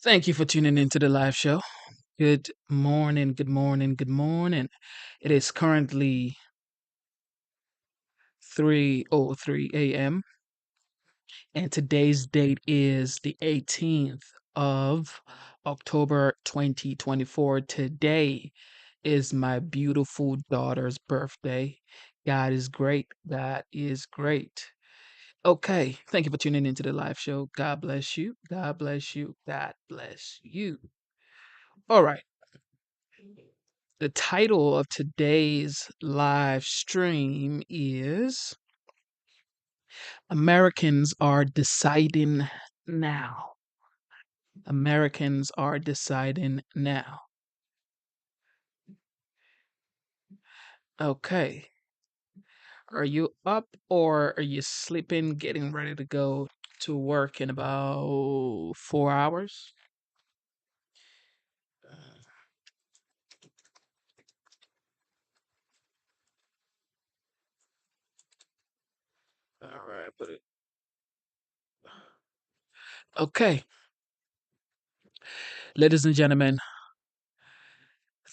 Thank you for tuning into the live show. Good morning, good morning, good morning. It is currently 3:03 a.m. and today's date is the 18th of October 2024. Today is my beautiful daughter's birthday. God is great. God is great. Okay, thank you for tuning into the live show. God bless you. God bless you. God bless you. All right. The title of today's live stream is Americans Are Deciding Now. Americans are deciding now. Okay. Are you up or are you sleeping, getting ready to go to work in about 4 hours? All right, but okay. Ladies and gentlemen,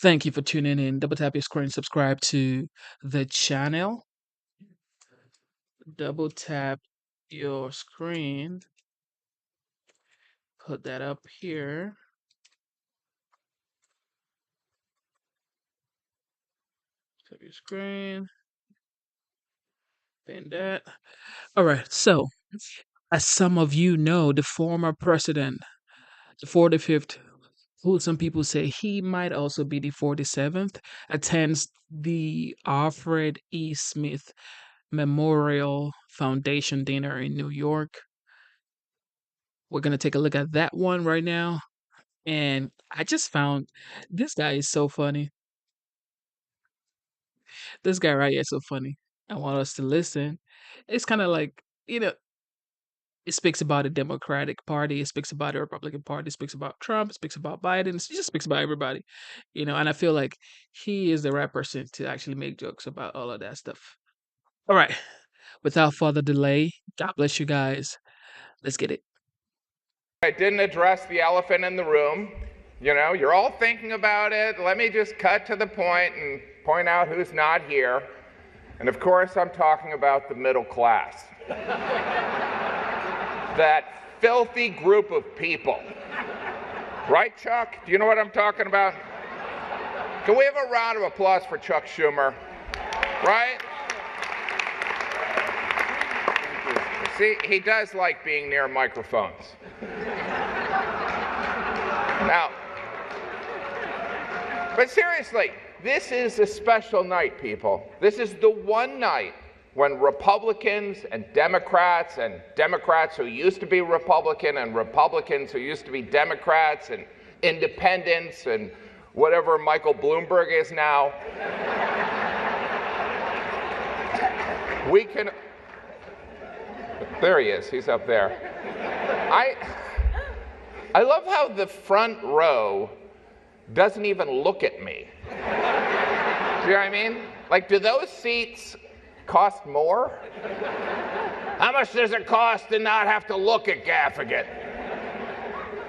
thank you for tuning in. Double tap your screen, subscribe to the channel. Double tap your screen, put that up here. Tap your screen, pin that. All right, so as some of you know, the former president, the 45th, who some people say he might also be the 47th, attends the Alfred E. Smith Memorial Foundation dinner in New York. We're going to take a look at that one right now. And I just found this guy is so funny. This guy right here is so funny. I want us to listen. It's kind of like, it speaks about the Democratic Party, it speaks about the Republican Party, it speaks about Trump, it speaks about Biden, it just speaks about everybody, and I feel like he is the right person to actually make jokes about all of that stuff. All right, without further delay, God bless you guys. Let's get it. I didn't address the elephant in the room. You're all thinking about it. Let me just cut to the point and point out who's not here. And of course, I'm talking about the middle class. That filthy group of people. Right, Chuck? Do you know what I'm talking about? Can we have a round of applause for Chuck Schumer? Right? See, he does like being near microphones. Now, but seriously, this is a special night, people. This is the one night when Republicans and Democrats who used to be Republican and Republicans who used to be Democrats and independents and whatever Michael Bloomberg is now, we can... There he is. He's up there. I love how the front row doesn't even look at me. Do you know what I mean? Like, do those seats cost more? How much does it cost to not have to look at Gaffigan?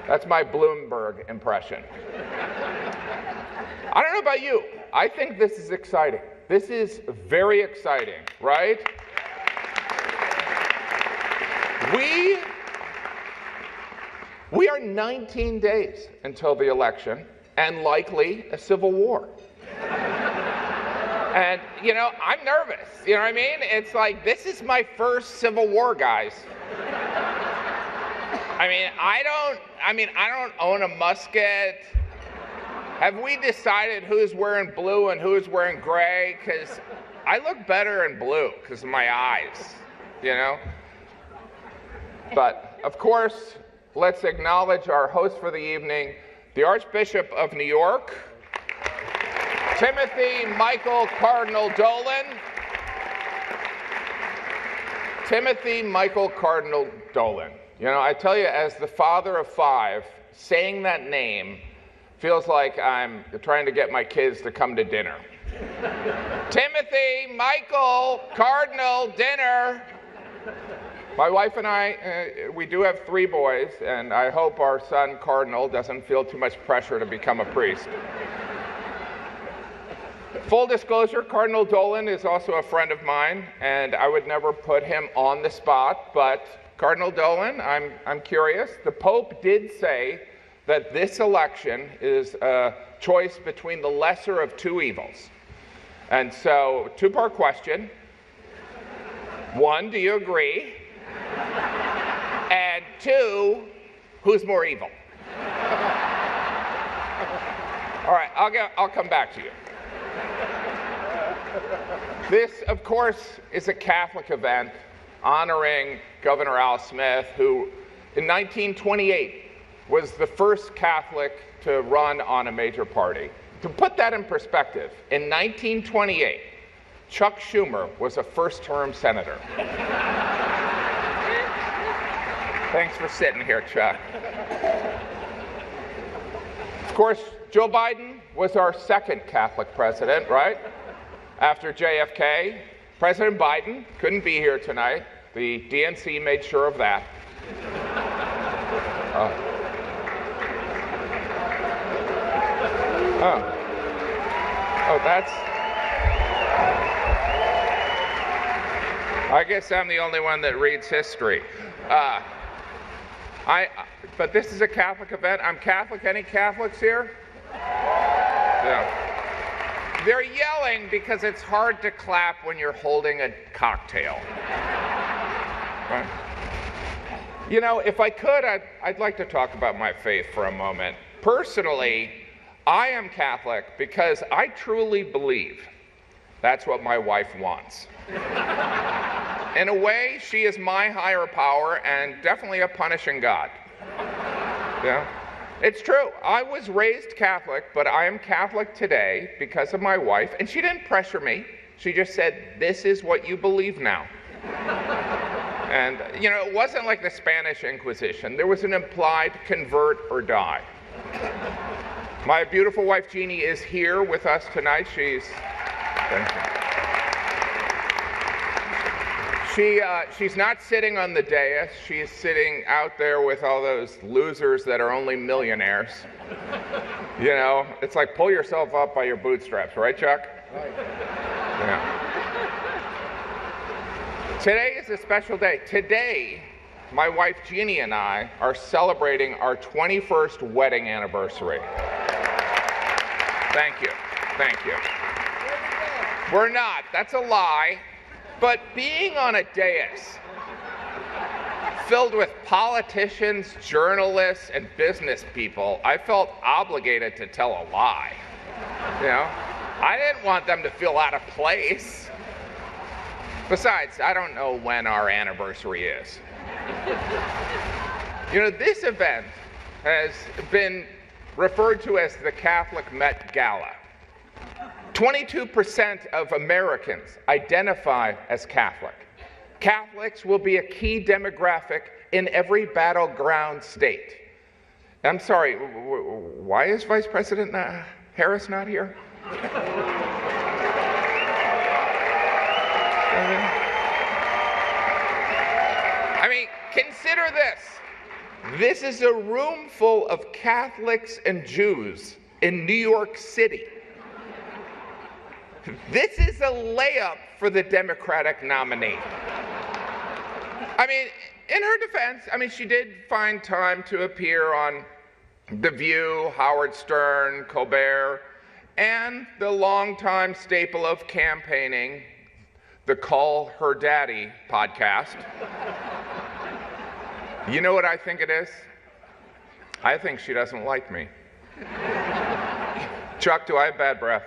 That's my Bloomberg impression. I don't know about you. I think this is exciting. This is very exciting, right? We are 19 days until the election and likely a civil war. And, I'm nervous. You know what I mean? It's like, this is my first civil war, guys. I don't own a musket. Have we decided who's wearing blue and who's wearing gray? Because I look better in blue because of my eyes, But, of course, let's acknowledge our host for the evening, the Archbishop of New York, Timothy Michael Cardinal Dolan. Timothy Michael Cardinal Dolan. I tell you, as the father of five, saying that name feels like I'm trying to get my kids to come to dinner. Timothy Michael Cardinal dinner. My wife and I, we do have 3 boys, and I hope our son, Cardinal, doesn't feel too much pressure to become a priest. Full disclosure, Cardinal Dolan is also a friend of mine, and I would never put him on the spot, but Cardinal Dolan, I'm curious. The Pope did say that this election is a choice between the lesser of 2 evils. And so, 2-part question. 1, do you agree? And 2, who's more evil? All right, I'll come back to you. This, of course, is a Catholic event honoring Governor Al Smith, who in 1928 was the first Catholic to run on a major party. To put that in perspective, in 1928, Chuck Schumer was a first-term senator. Thanks for sitting here, Chuck. Of course, Joe Biden was our second Catholic president, right? After JFK. President Biden couldn't be here tonight. The DNC made sure of that. That's... I guess I'm the only one that reads history. But this is a Catholic event. I'm Catholic. Any Catholics here? Yeah. They're yelling because it's hard to clap when you're holding a cocktail. Right? You know, if I could, I'd like to talk about my faith for a moment. Personally, I am Catholic because I truly believe that's what my wife wants. In a way, she is my higher power and definitely a punishing God. Yeah. It's true. I was raised Catholic, but I am Catholic today because of my wife, and she didn't pressure me. She just said, this is what you believe now. And, you know, it wasn't like the Spanish Inquisition. There was an implied convert or die. My beautiful wife, Jeannie, is here with us tonight. She's not sitting on the dais. She's sitting out there with all those losers that are only millionaires. You know, it's like pull yourself up by your bootstraps, right, Chuck? Right. Yeah. Today is a special day. Today, my wife Jeannie and I are celebrating our 21st wedding anniversary. Thank you. Thank you. We're not. That's a lie. But being on a dais filled with politicians, journalists, and business people, I felt obligated to tell a lie. You know, I didn't want them to feel out of place. Besides, I don't know when our anniversary is. You know, this event has been referred to as the Catholic Met Gala. 22% of Americans identify as Catholic. Catholics will be a key demographic in every battleground state. I'm sorry, why is Vice President Harris not here? I mean, consider this. This is a room full of Catholics and Jews in New York City. This is a layup for the Democratic nominee. I mean, in her defense, I mean, she did find time to appear on The View, Howard Stern, Colbert, and the longtime staple of campaigning, the Call Her Daddy podcast. You know what I think it is? I think she doesn't like me. Chuck, do I have bad breath?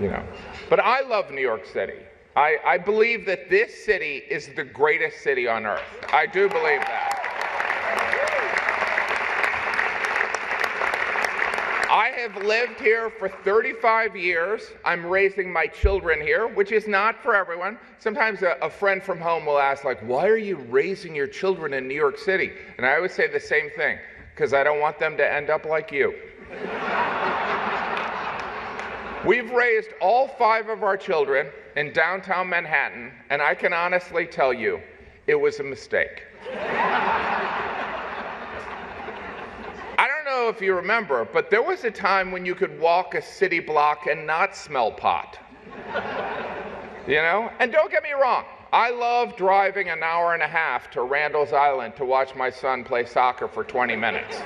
You know, but I love New York City. I believe that this city is the greatest city on earth. I do believe that. I have lived here for 35 years. I'm raising my children here, which is not for everyone. Sometimes a friend from home will ask, like, why are you raising your children in New York City? And I always say the same thing, because I don't want them to end up like you. We've raised all 5 of our children in downtown Manhattan, and I can honestly tell you, it was a mistake. I don't know if you remember, but there was a time when you could walk a city block and not smell pot. You know? And don't get me wrong, I love driving an hour and a half to Randall's Island to watch my son play soccer for 20 minutes.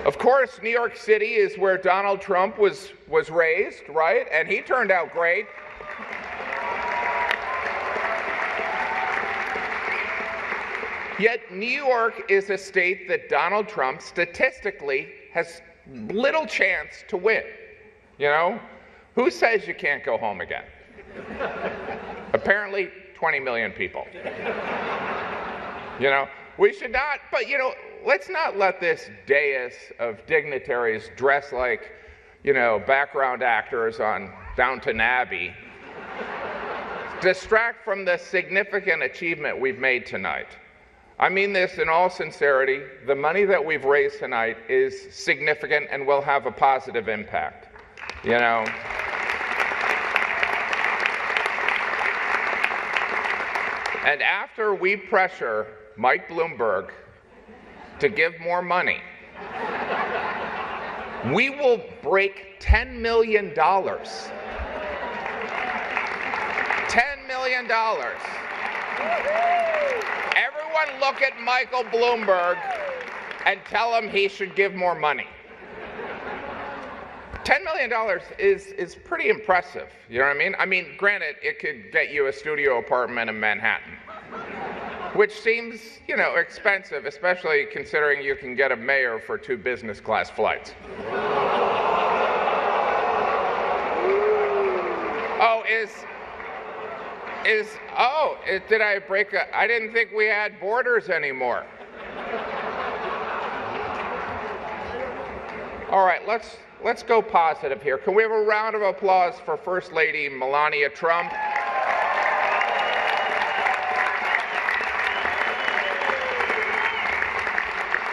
Of course, New York City is where Donald Trump was raised, right? And he turned out great. Yet New York is a state that Donald Trump statistically has little chance to win. You know? Who says you can't go home again? Apparently 20 million people. You know? We should not, but you know, let's not let this dais of dignitaries dress like, you know, background actors on Downton Abbey distract from the significant achievement we've made tonight. I mean this in all sincerity. The money that we've raised tonight is significant and will have a positive impact, you know. And after we pressure Mike Bloomberg to give more money, we will break $10 million. $10 million. Everyone look at Michael Bloomberg and tell him he should give more money. $10 million is pretty impressive, you know what I mean? I mean, granted, it could get you a studio apartment in Manhattan, which seems, you know, expensive, especially considering you can get a mayor for 2 business class flights. Did I break I didn't think we had borders anymore. All right, let's go positive here. Can we have a round of applause for First Lady Melania Trump?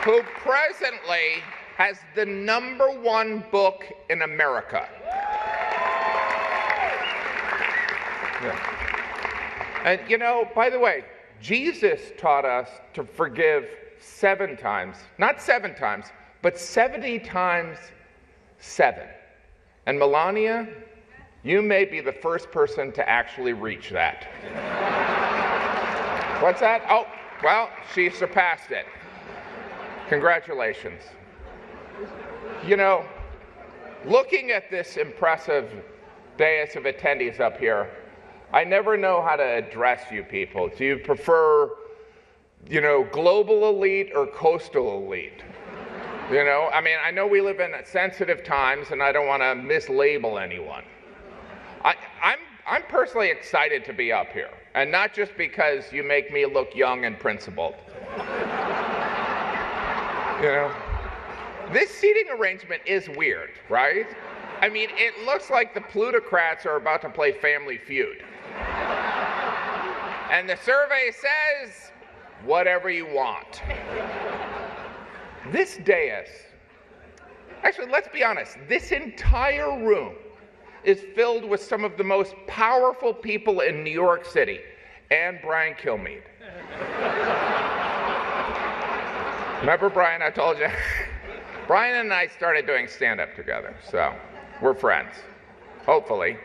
Who presently has the #1 book in America. Yeah. And you know, by the way, Jesus taught us to forgive 7 times, not 7 times, but 70 times 7. And Melania, you may be the first person to actually reach that. What's that? Oh, well, she surpassed it. Congratulations. You know, looking at this impressive dais of attendees up here, I never know how to address you people. Do you prefer, you know, global elite or coastal elite? You know, I mean, I know we live in sensitive times and I don't want to mislabel anyone. I'm personally excited to be up here, and not just because you make me look young and principled. You know, this seating arrangement is weird, right? I mean, it looks like the plutocrats are about to play Family Feud. And the survey says, whatever you want. This dais, actually, let's be honest, this entire room is filled with some of the most powerful people in New York City, and Brian Kilmeade. Remember Brian, I told you? Brian and I started doing stand-up together, so we're friends, hopefully.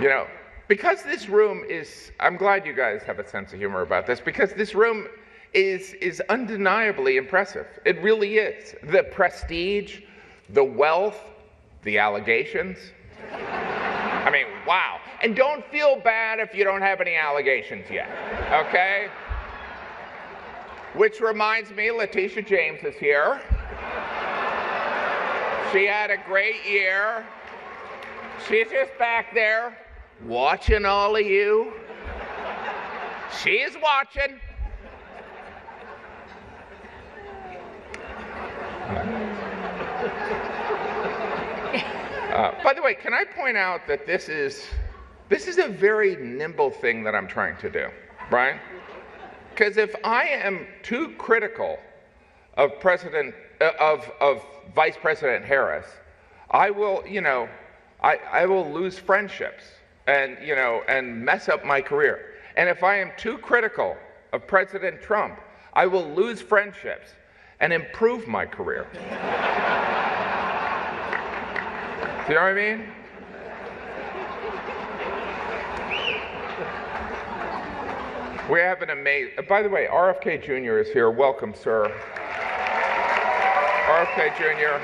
You know, because this room is, I'm glad you guys have a sense of humor about this, because this room is undeniably impressive. It really is. The prestige, the wealth, the allegations. I mean, wow. And don't feel bad if you don't have any allegations yet, okay? Which reminds me, Letitia James is here. She had a great year. She's just back there watching all of you. She's watching. By the way, can I point out that this is a very nimble thing that I'm trying to do, right? Because if I am too critical of of Vice President Harris, I will, I will lose friendships and mess up my career. And if I am too critical of President Trump, I will lose friendships and improve my career. Do you know what I mean? We have an amazing, by the way, RFK Jr. is here. Welcome, sir. RFK Jr.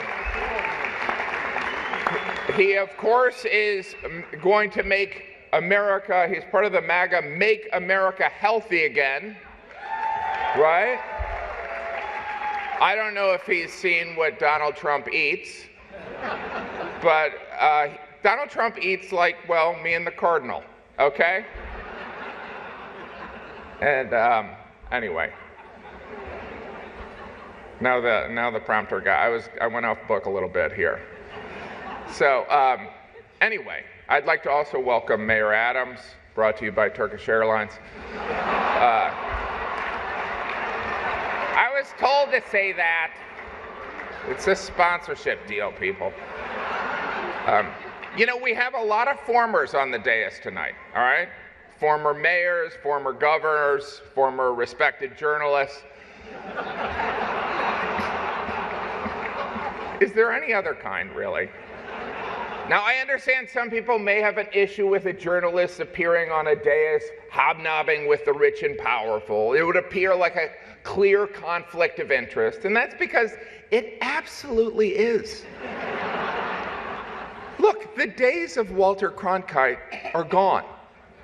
He, of course, is going to make America, he's part of the MAGA, Make America Healthy Again, right? I don't know if he's seen what Donald Trump eats, but Donald Trump eats like, well, me and the Cardinal, okay? And anyway, now the prompter guy. I went off book a little bit here. So anyway, I'd like to also welcome Mayor Adams, brought to you by Turkish Airlines. I was told to say that. It's a sponsorship deal, people. We have a lot of formers on the dais tonight, all right? Former mayors, former governors, former respected journalists. Is there any other kind, really? Now, I understand some people may have an issue with a journalist appearing on a dais, hobnobbing with the rich and powerful. It would appear like a clear conflict of interest, and that's because it absolutely is. Look, the days of Walter Cronkite are gone.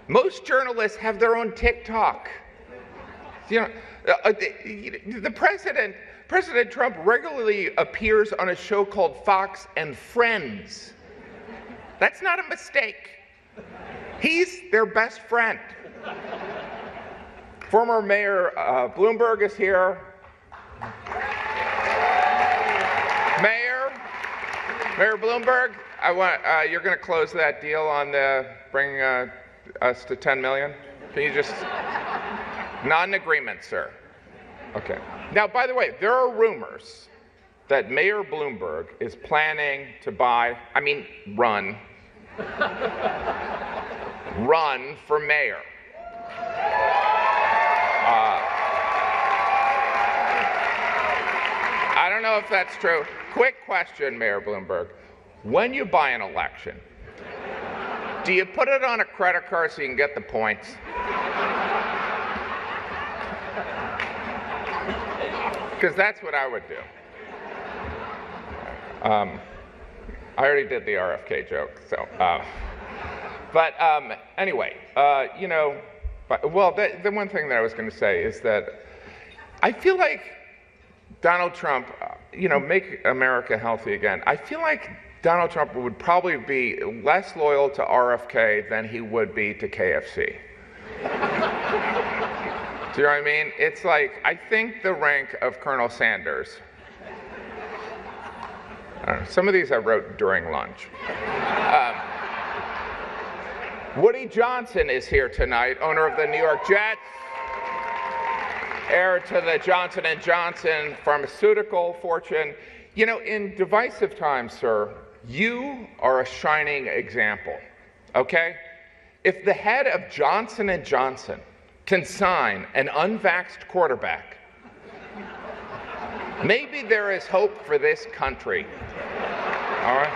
Most journalists have their own TikTok. The President Trump regularly appears on a show called Fox and Friends. That's not a mistake. He's their best friend. Former Mayor Bloomberg is here. Mayor Bloomberg, you're going to close that deal on bringing us to 10 million? Can you just, not an agreement, sir. Okay. Now, by the way, there are rumors that Mayor Bloomberg is planning to run for mayor. I don't know if that's true. Quick question, Mayor Bloomberg. When you buy an election, do you put it on a credit card so you can get the points? Because that's what I would do. I already did the RFK joke, so. Anyway, the one thing that I was going to say is that I feel like Donald Trump, make America healthy again. I feel like Donald Trump would probably be less loyal to RFK than he would be to KFC. Do you know what I mean? It's like, I think the rank of Colonel Sanders. I don't know, some of these I wrote during lunch. Woody Johnson is here tonight, owner of the New York Jets, heir to the Johnson & Johnson pharmaceutical fortune. In divisive times, sir, you are a shining example, okay? If the head of Johnson & Johnson can sign an unvaxxed quarterback, maybe there is hope for this country. All right?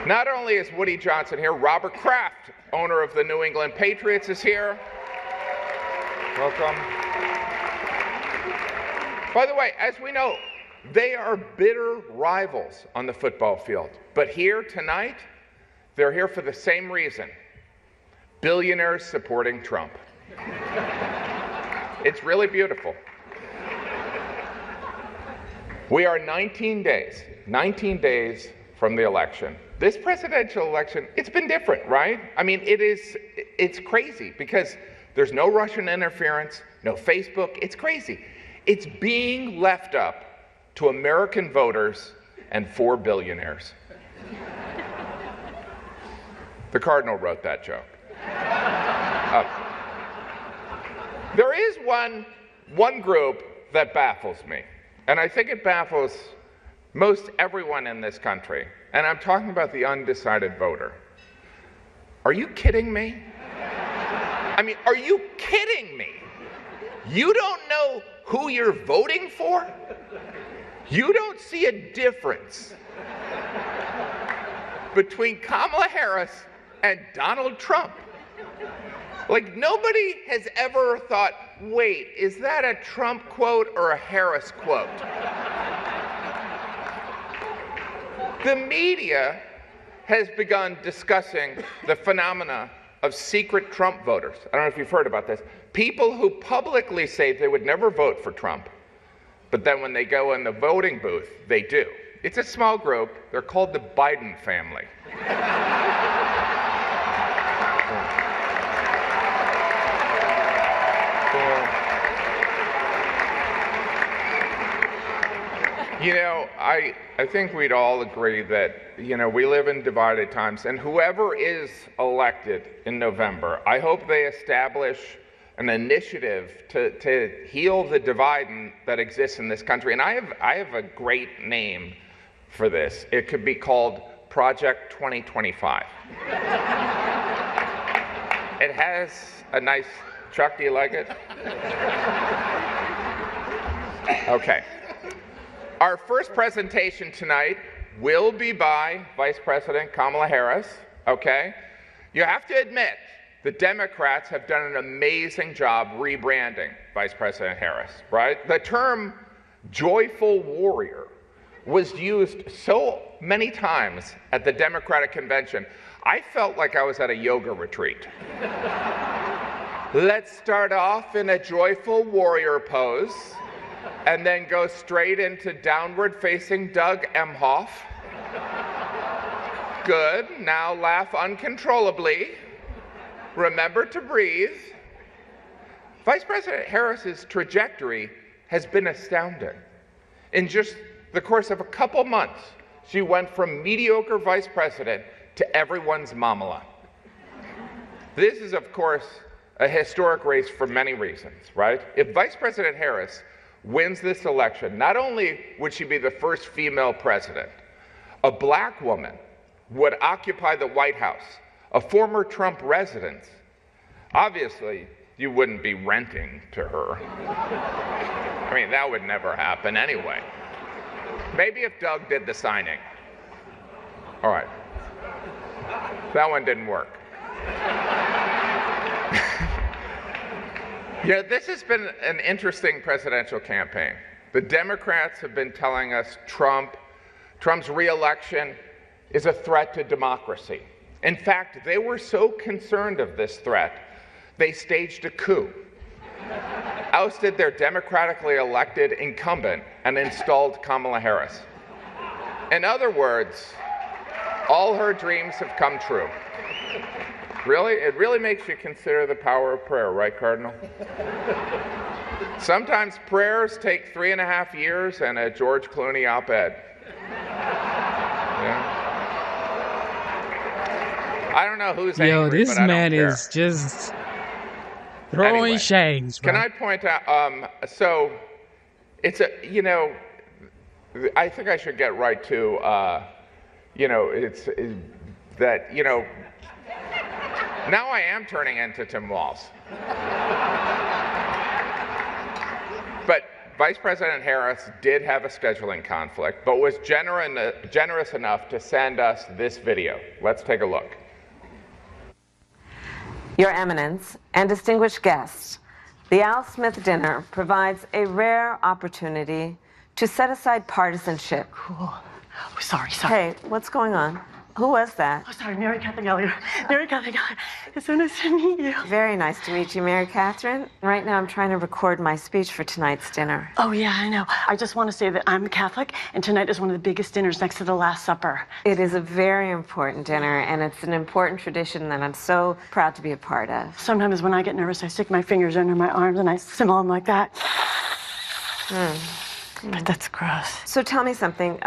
Not only is Woody Johnson here, Robert Kraft, owner of the New England Patriots, is here. Welcome. By the way, as we know, they are bitter rivals on the football field. But here tonight, they're here for the same reason. Billionaires supporting Trump. It's really beautiful. We are 19 days from the election. This presidential election, it's been different, right? It's crazy because there's no Russian interference, no Facebook. It's crazy. It's being left up to American voters and 4 billionaires. The Cardinal wrote that joke. There is one group that baffles me, and I think it baffles most everyone in this country, and I'm talking about the undecided voter. Are you kidding me? I mean, are you kidding me? You don't know who you're voting for? You don't see a difference between Kamala Harris and Donald Trump. Like, nobody has ever thought, wait, is that a Trump quote or a Harris quote? The media has begun discussing the phenomena of secret Trump voters. I don't know if you've heard about this. People who publicly say they would never vote for Trump, but then when they go in the voting booth, they do. It's a small group. They're called the Biden family. You know, I think we'd all agree that, you know, we live in divided times, and whoever is elected in November, I hope they establish an initiative to heal the divide that exists in this country. And I have a great name for this. It could be called Project 2025. It has a nice, Chuck, do you like it? Okay. Our first presentation tonight will be by Vice President Kamala Harris, okay? You have to admit, the Democrats have done an amazing job rebranding Vice President Harris, right? The term joyful warrior was used so many times at the Democratic convention, I felt like I was at a yoga retreat. Let's start off in a joyful warrior pose, and then go straight into downward-facing Doug Emhoff. Good. Now laugh uncontrollably. Remember to breathe. Vice President Harris's trajectory has been astounding. In just the course of a couple months, she went from mediocre vice president to everyone's Kamala. This is, of course, a historic race for many reasons, right? If Vice President Harris wins this election, not only would she be the first female president, a black woman would occupy the White House, a former Trump resident. Obviously, you wouldn't be renting to her. I mean, that would never happen anyway. Maybe if Doug did the signing. All right. That one didn't work. Yeah, this has been an interesting presidential campaign. The Democrats have been telling us Trump's re-election is a threat to democracy. In fact, they were so concerned of this threat, they staged a coup, ousted their democratically elected incumbent, and installed Kamala Harris. In other words, all her dreams have come true. Really? It really makes you consider the power of prayer, right, Cardinal? Sometimes prayers take 3.5 years and a George Clooney op-ed. Yeah. I don't know who's angry, Yo, this but I man don't care. is just throwing Anyway, shades, bro. Can I point out, so it's a, you know, I think I should get right to, you know, it's that, you know, now I am turning into Tim Walz. But Vice President Harris did have a scheduling conflict, but was generous enough to send us this video. Let's take a look. Your Eminence and distinguished guests, the Al Smith dinner provides a rare opportunity to set aside partisanship. Cool. Oh, sorry. Hey, what's going on? Who was that? Oh, sorry, Mary Catherine Elliott. Mary Catherine Elliott. It's so nice to meet you. Very nice to meet you, Mary Catherine. Right now I'm trying to record my speech for tonight's dinner. Oh, yeah, I know. I just want to say that I'm Catholic, and tonight is one of the biggest dinners next to the Last Supper. It is a very important dinner, and it's an important tradition that I'm so proud to be a part of. Sometimes when I get nervous, I stick my fingers under my arms and I simmer them like that. But that's gross. So tell me something.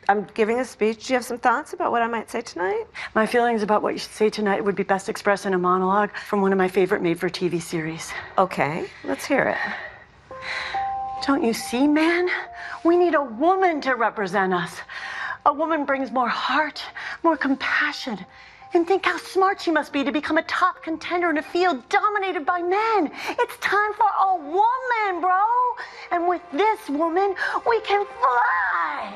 I'm giving a speech. Do you have some thoughts about what I might say tonight? My feelings about what you should say tonight would be best expressed in a monologue from one of my favorite made-for-TV series. Okay, let's hear it. Don't you see, man? We need a woman to represent us. A woman brings more heart, more compassion. And think how smart she must be to become a top contender in a field dominated by men. It's time for a woman, bro. And with this woman, we can fly.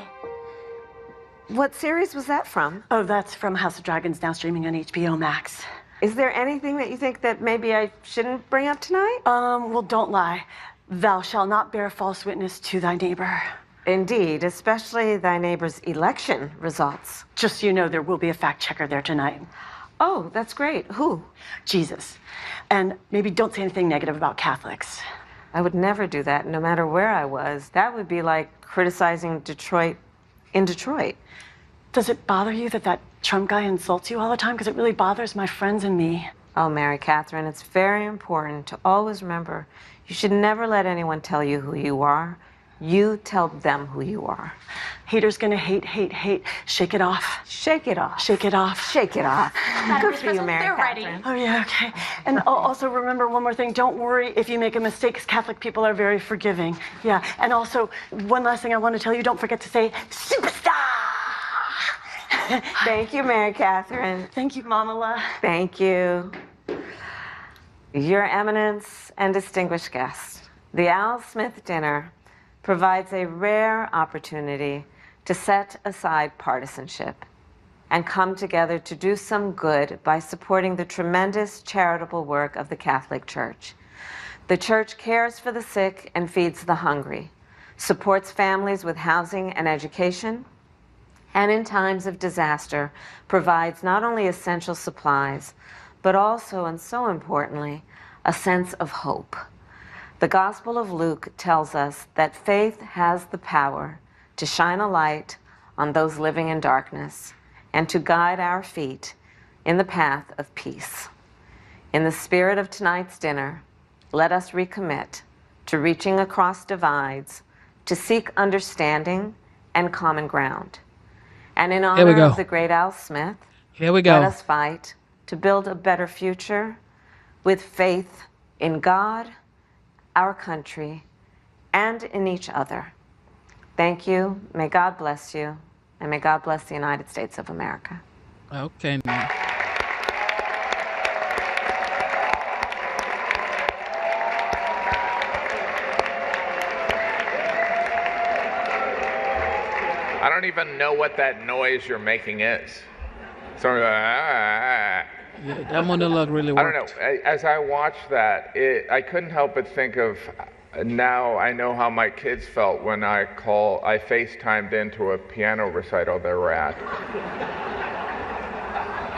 What series was that from? Oh, that's from House of Dragons, now streaming on HBO Max. Is there anything that you think that maybe I shouldn't bring up tonight? Well, don't lie. Thou shalt not bear false witness to thy neighbor. Indeed, especially thy neighbor's election results. Just so you know, there will be a fact checker there tonight. Oh, that's great. Who? Jesus. And maybe don't say anything negative about Catholics. I would never do that, no matter where I was. That would be like criticizing Detroit in Detroit. Does it bother you that that Trump guy insults you all the time? Because it really bothers my friends and me. Oh, Mary Catherine, it's very important to always remember you should never let anyone tell you who you are. You tell them who you are. Haters gonna hate, hate, hate. Shake it off. Shake it off. Shake it off. Shake it off. Good for you, Mary Catherine. Oh, yeah, okay. And also remember one more thing. Don't worry if you make a mistake, because Catholic people are very forgiving. Yeah, and also, one last thing I want to tell you, don't forget to say, superstar! Thank you, Mary Catherine. Thank you, Kamala. Thank you. Your Eminence and distinguished guests, the Al Smith Dinner provides a rare opportunity to set aside partisanship and come together to do some good by supporting the tremendous charitable work of the Catholic Church. The Church cares for the sick and feeds the hungry, supports families with housing and education, and in times of disaster provides not only essential supplies, but also, and so importantly, a sense of hope. The Gospel of Luke tells us that faith has the power to shine a light on those living in darkness and to guide our feet in the path of peace. In the spirit of tonight's dinner, let us recommit to reaching across divides, to seek understanding and common ground. And in honor of the great Al Smith, let us fight to build a better future with faith in God, our country, and in each other. Thank you. May God bless you, and may God bless the United States of America. Okay, now. I don't even know what that noise you're making is. So, Yeah, that monologue really worked. I don't know. As I watched that, I couldn't help but think of, now I know how my kids felt when I FaceTimed into a piano recital they were at.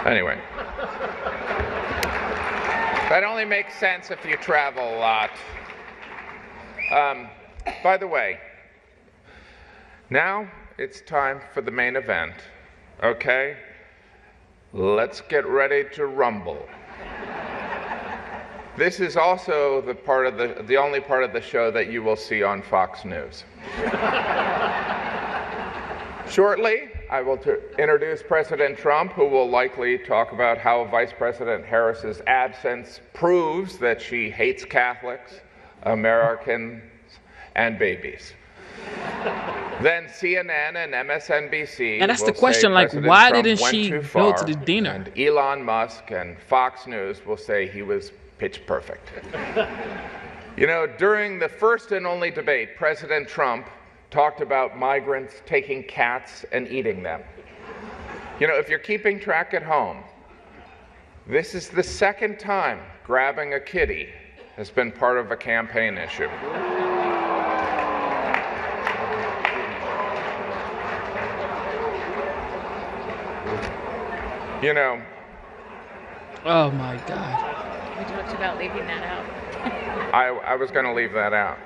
Anyway. That only makes sense if you travel a lot. By the way, now it's time for the main event, okay? Let's get ready to rumble. This is also the only part of the show that you will see on Fox News. Shortly, I will introduce President Trump, who will likely talk about how Vice President Harris's absence proves that she hates Catholics, Americans, and babies. Then CNN and MSNBC and that's the question, like, why didn't she go to the dinner? And Elon Musk and Fox News will say he was pitch perfect. You know, during the first and only debate, President Trump talked about migrants taking cats and eating them. You know, if you're keeping track at home, this is the second time grabbing a kitty has been part of a campaign issue. You know. Oh my God. We talked about leaving that out. I was going to leave that out.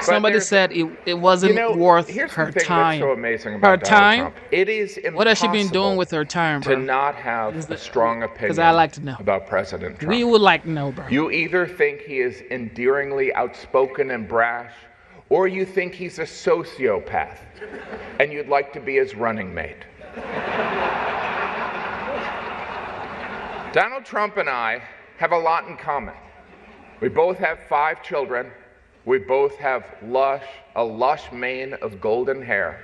Somebody said it wasn't worth her time. What's so amazing about Donald Trump. It is impossible. What has she been doing with her time, bro? To not have a strong opinion. Because I like to know about President Trump. We would like to know, bro. You either think he is endearingly outspoken and brash, or you think he's a sociopath, and you'd like to be his running mate. Donald Trump and I have a lot in common. We both have 5 children. We both have a lush mane of golden hair.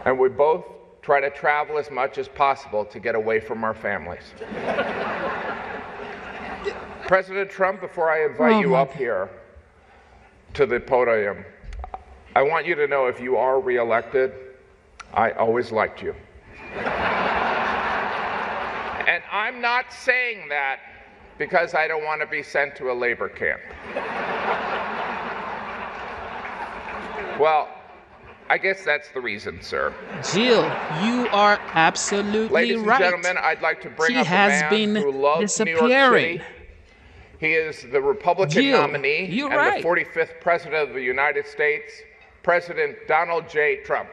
And we both try to travel as much as possible to get away from our families. President Trump, before I invite you up here to the podium, I want you to know if you are reelected, I always liked you. And I'm not saying that because I don't want to be sent to a labor camp. Well, I guess that's the reason, sir. Jill, you are absolutely Ladies and right. gentlemen, I'd like to bring He up a has man been who loves New York disappearing. City. He is the Republican Jill, nominee you're and right. the 45th President of the United States, President Donald J. Trump.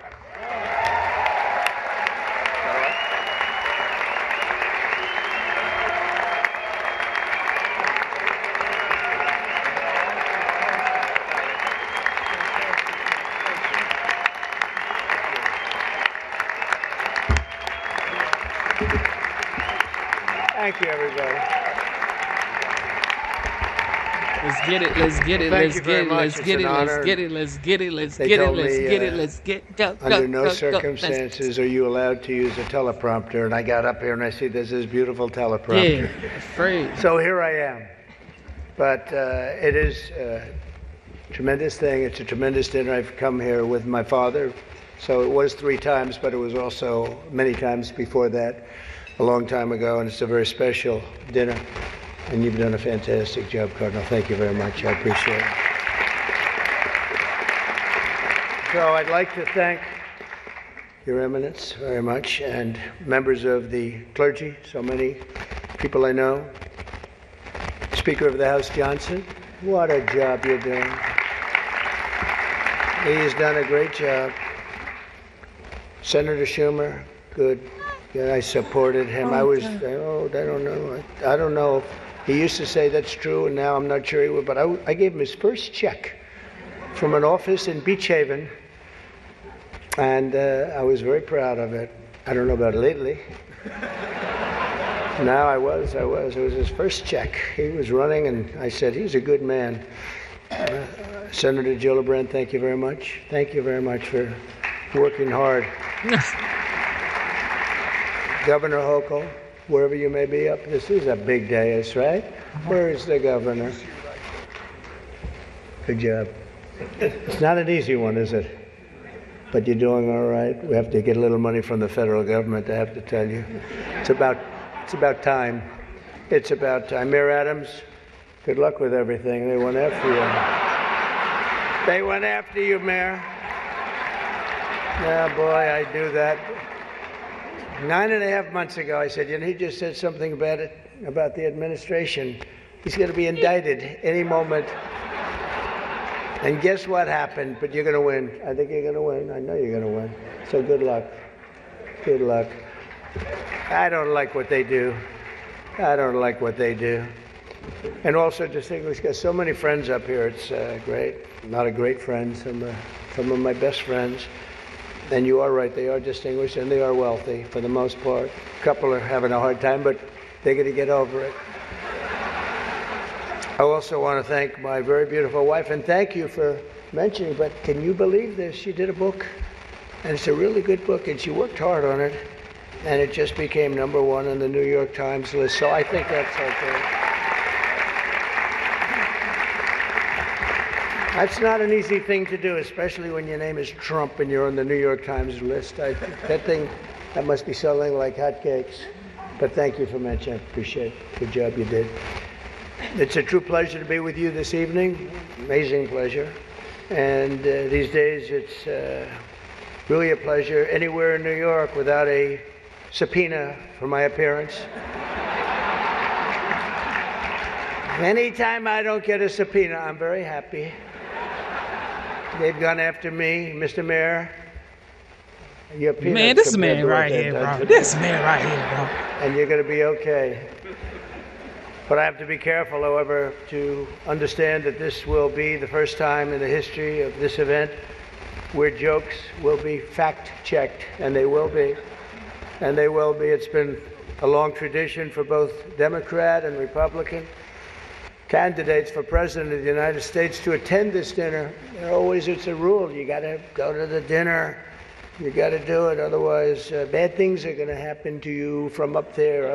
Thank you, everybody. Let's get it, let's get it, Thank let's you get very it, much. let's It's get an it, let's honor. get it, let's get it, let's They get it, told let's me, get it, let's get go, Under go, no go, go. circumstances are you allowed to use a teleprompter. And I got up here and I see there's this beautiful teleprompter. Yeah, afraid. So here I am. But it is a tremendous thing. It's a tremendous dinner. I've come here with my father. So it was 3 times, but it was also many times before that, a long time ago. And it's a very special dinner. And you've done a fantastic job, Cardinal. Thank you very much. I appreciate it. So I'd like to thank Your Eminence very much, and members of the clergy, so many people I know. Speaker of the House Johnson, what a job you're doing. He's done a great job. Senator Schumer, good. Yeah, I supported him. I don't know. I don't know. He used to say that's true, and now I'm not sure he would, but I gave him his first check from an office in Beach Haven, and I was very proud of it. I don't know about lately. Now I was. It was his first check. He was running, and I said, he's a good man. Senator Gillibrand, thank you very much. Thank you very much for working hard. Governor Hochul, wherever you may be up, this is a big day, that's right. Where is the governor? Good job. It's not an easy one, is it? But you're doing all right. We have to get a little money from the federal government, I have to tell you. It's about time. It's about time. Mayor Adams, good luck with everything. They went after you. They went after you, Mayor. Yeah, boy, I do that. 9.5 months ago, I said, he just said something about the administration. He's going to be indicted any moment. And guess what happened? But you're going to win. I think you're going to win. I know you're going to win. So good luck. Good luck. I don't like what they do. I don't like what they do. And also, distinguished guests, so many friends up here. It's great. A lot of great friends. Some of my best friends. And you are right, they are distinguished and they are wealthy for the most part. A couple are having a hard time, but they're going to get over it. I also want to thank my very beautiful wife, and thank you for mentioning, but can you believe this? She did a book, and it's a really good book, and she worked hard on it, and it just became #1 on the New York Times list, so I think that's okay. That's not an easy thing to do, especially when your name is Trump and you're on the New York Times list. That must be selling like hotcakes. But thank you for mentioning. I appreciate it. Good job you did. It's a true pleasure to be with you this evening. Amazing pleasure. And these days, it's really a pleasure anywhere in New York without a subpoena for my appearance. Anytime I don't get a subpoena, I'm very happy. They've gone after me, Mr. Mayor. Your Man, this man right here, bro. This man right here, bro. And you're going to be okay. But I have to be careful, however, to understand that this will be the first time in the history of this event where jokes will be fact-checked, and they will be. And they will be. It's been a long tradition for both Democrat and Republican candidates for president of the United States to attend this dinner. It's a rule. You got to go to the dinner. You got to do it. Otherwise, bad things are going to happen to you from up there.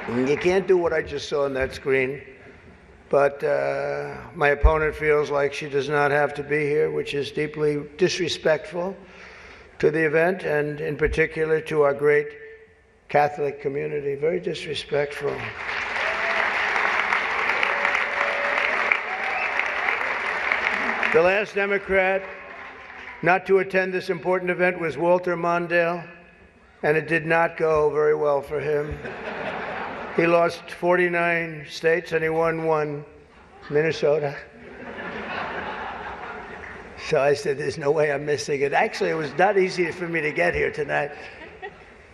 You can't do what I just saw on that screen. But my opponent feels like she does not have to be here, which is deeply disrespectful to the event, and in particular to our great Catholic community. Very disrespectful. The last Democrat not to attend this important event was Walter Mondale, and it did not go very well for him. He lost 49 states and he won one, Minnesota. So I said, there's no way I'm missing it. Actually, it was not easy for me to get here tonight.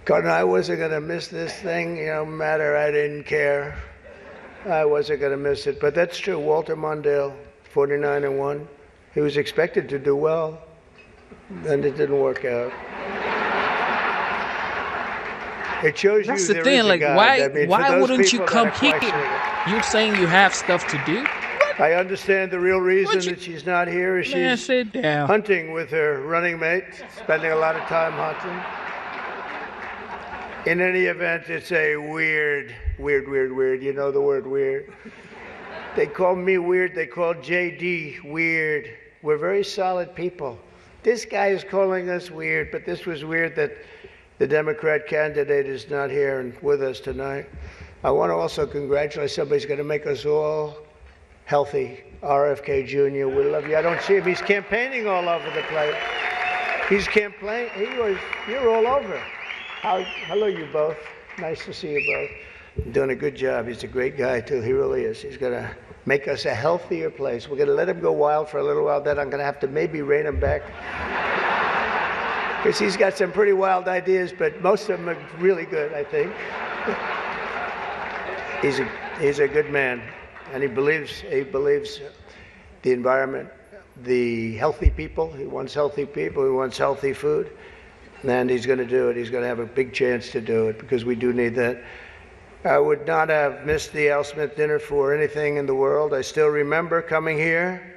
Because I wasn't going to miss this thing, no matter, I didn't care. I wasn't going to miss it. But that's true, Walter Mondale, 49 and 1. He was expected to do well, and it didn't work out. It shows That's you the there thing. is a Like, God. why? I mean, Why for those wouldn't you people come that are here? questioning it. You're saying you have stuff to do? I understand the real reason that she's not here is Man, she's sit down. hunting with her running mate, spending a lot of time hunting. In any event, it's a weird. You know the word weird. They call me weird. They call JD weird. We're very solid people. This guy is calling us weird, but this was weird that the Democrat candidate is not here and with us tonight. I want to also congratulate somebody who's going to make us all healthy. RFK Jr., we love you. I don't see him. He's campaigning all over the place. He's campaigning. You're all over. Hello, you both. Nice to see you both. You're doing a good job. He's a great guy, too. He really is. He's going to make us a healthier place. We're going to let him go wild for a little while. Then I'm going to have to maybe rein him back. Because he's got some pretty wild ideas, but most of them are really good, I think. He's a good man, and he believes the environment, the healthy people. He wants healthy people. He wants healthy food, and he's going to do it. He's going to have a big chance to do it because we do need that. I would not have missed the Al Smith dinner for anything in the world. I still remember coming here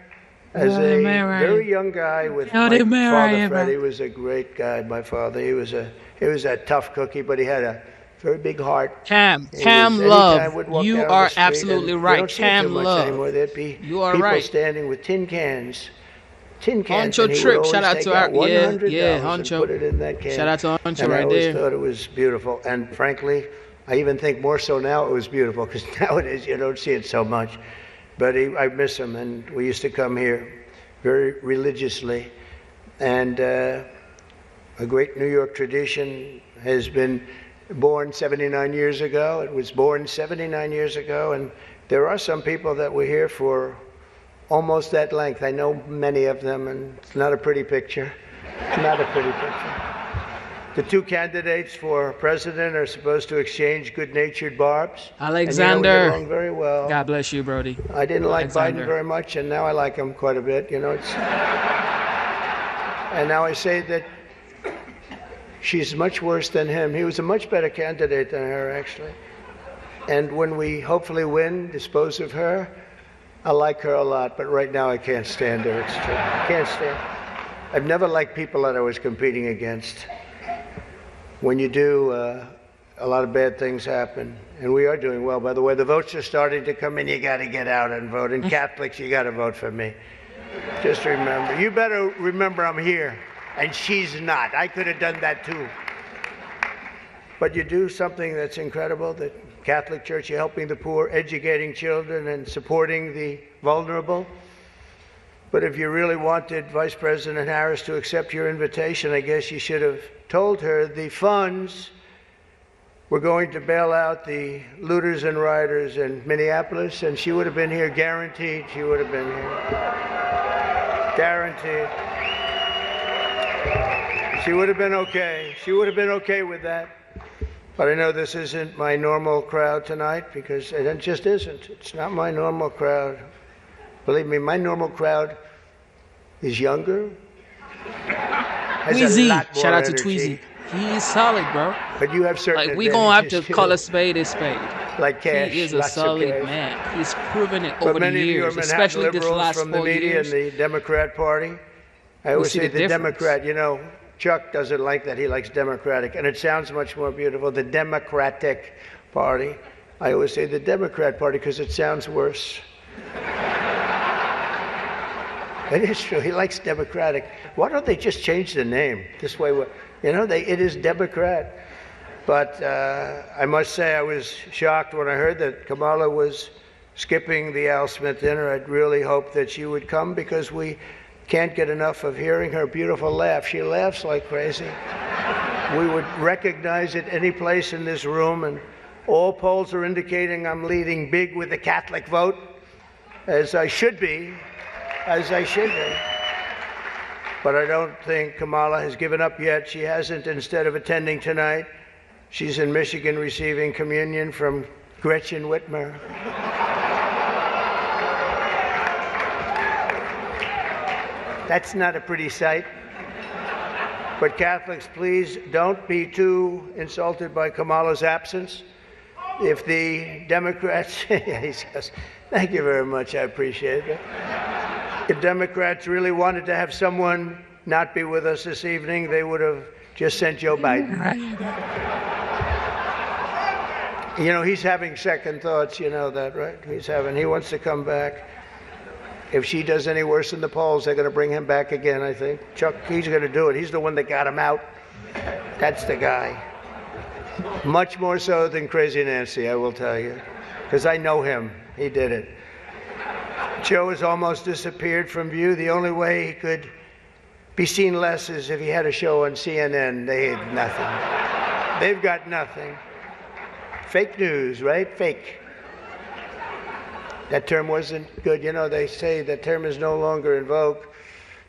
as a very young guy with my father, Fred. He was a great guy, my father. He was a tough cookie, but he had a very big heart. Cam Love, you are absolutely right. Cam Love, you are right. People standing with tin cans. Honcho Trip, shout out to our Honcho. Put it in that can. Shout out to Honcho and right I always there. thought it was beautiful, and frankly, I even think more so now it was beautiful because nowadays you don't see it so much. But I miss him, and we used to come here very religiously. And a great New York tradition has been born 79 years ago. It was born 79 years ago, and there are some people that were here for almost that length. I know many of them, and it's not a pretty picture. Not a pretty picture. The two candidates for president are supposed to exchange good-natured barbs. Alexander. And, we get along very well. God bless you, Brody. I didn't like Biden very much, and now I like him quite a bit. And now I say that she's much worse than him. He was a much better candidate than her, actually. And when we hopefully win, dispose of her, I like her a lot. But right now I can't stand her. It's true. I can't stand her. I've never liked people that I was competing against. When you do, a lot of bad things happen. And we are doing well. By the way, the votes are starting to come in. You got to get out and vote. And Catholics, you got to vote for me. Just remember. You better remember I'm here. And she's not. I could have done that too. But you do something that's incredible. The Catholic Church, you're helping the poor, educating children, and supporting the vulnerable. But if you really wanted Vice President Harris to accept your invitation, I guess you should have told her the funds were going to bail out the looters and rioters in Minneapolis, and she would have been here, guaranteed she would have been here. Guaranteed. She would have been okay. She would have been okay with that. But I know this isn't my normal crowd tonight, because it just isn't. It's not my normal crowd. Believe me, my normal crowd is younger. Tweezy, shout out to Tweezy. He's solid, bro. But you have certain we gonna have to call a spade a spade. like cash, He is a lots of solid cash. man. He's proven it But over the many of you are years, Manhattan especially this liberals last from the 4 media years. and the Democrat Party. I We'll always see say the the difference. Democrat, you know, Chuck doesn't like that. He likes Democratic, and it sounds much more beautiful. The Democratic Party. I always say the Democrat Party because it sounds worse. It is true. He likes Democratic. Why don't they just change the name? This way, you know, it is Democrat. But I must say I was shocked when I heard that Kamala was skipping the Al Smith dinner. I'd really hoped that she would come because we can't get enough of hearing her beautiful laugh. She laughs like crazy. We would recognize it any place in this room, and all polls are indicating I'm leading big with the Catholic vote, as I should be. But I don't think Kamala has given up yet. She hasn't. Instead of attending tonight, she's in Michigan receiving communion from Gretchen Whitmer. That's not a pretty sight. But Catholics, please don't be too insulted by Kamala's absence. If the Democrats, he says, thank you very much, I appreciate it. If Democrats really wanted to have someone not be with us this evening, they would have just sent Joe Biden. You know, he's having second thoughts, you know that, right? He wants to come back. If she does any worse in the polls, they're going to bring him back again, I think. Chuck, he's going to do it. He's the one that got him out. That's the guy. Much more so than Crazy Nancy, I will tell you. Because I know him. He did it. Joe has almost disappeared from view. The only way he could be seen less is if he had a show on CNN. They had nothing. They've got nothing. Fake news, right? Fake. That term wasn't good. You know, they say that term is no longer in vogue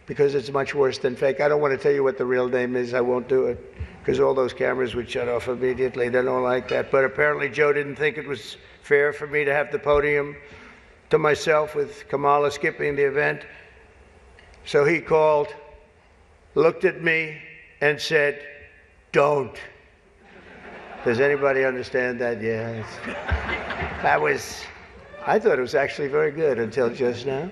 because it's much worse than fake. I don't want to tell you what the real name is. I won't do it because all those cameras would shut off immediately. They don't like that. But apparently Joe didn't think it was fair for me to have the podium to myself with Kamala skipping the event. So he called, looked at me, and said, don't. Does anybody understand that? Yeah. I thought it was actually very good until just now.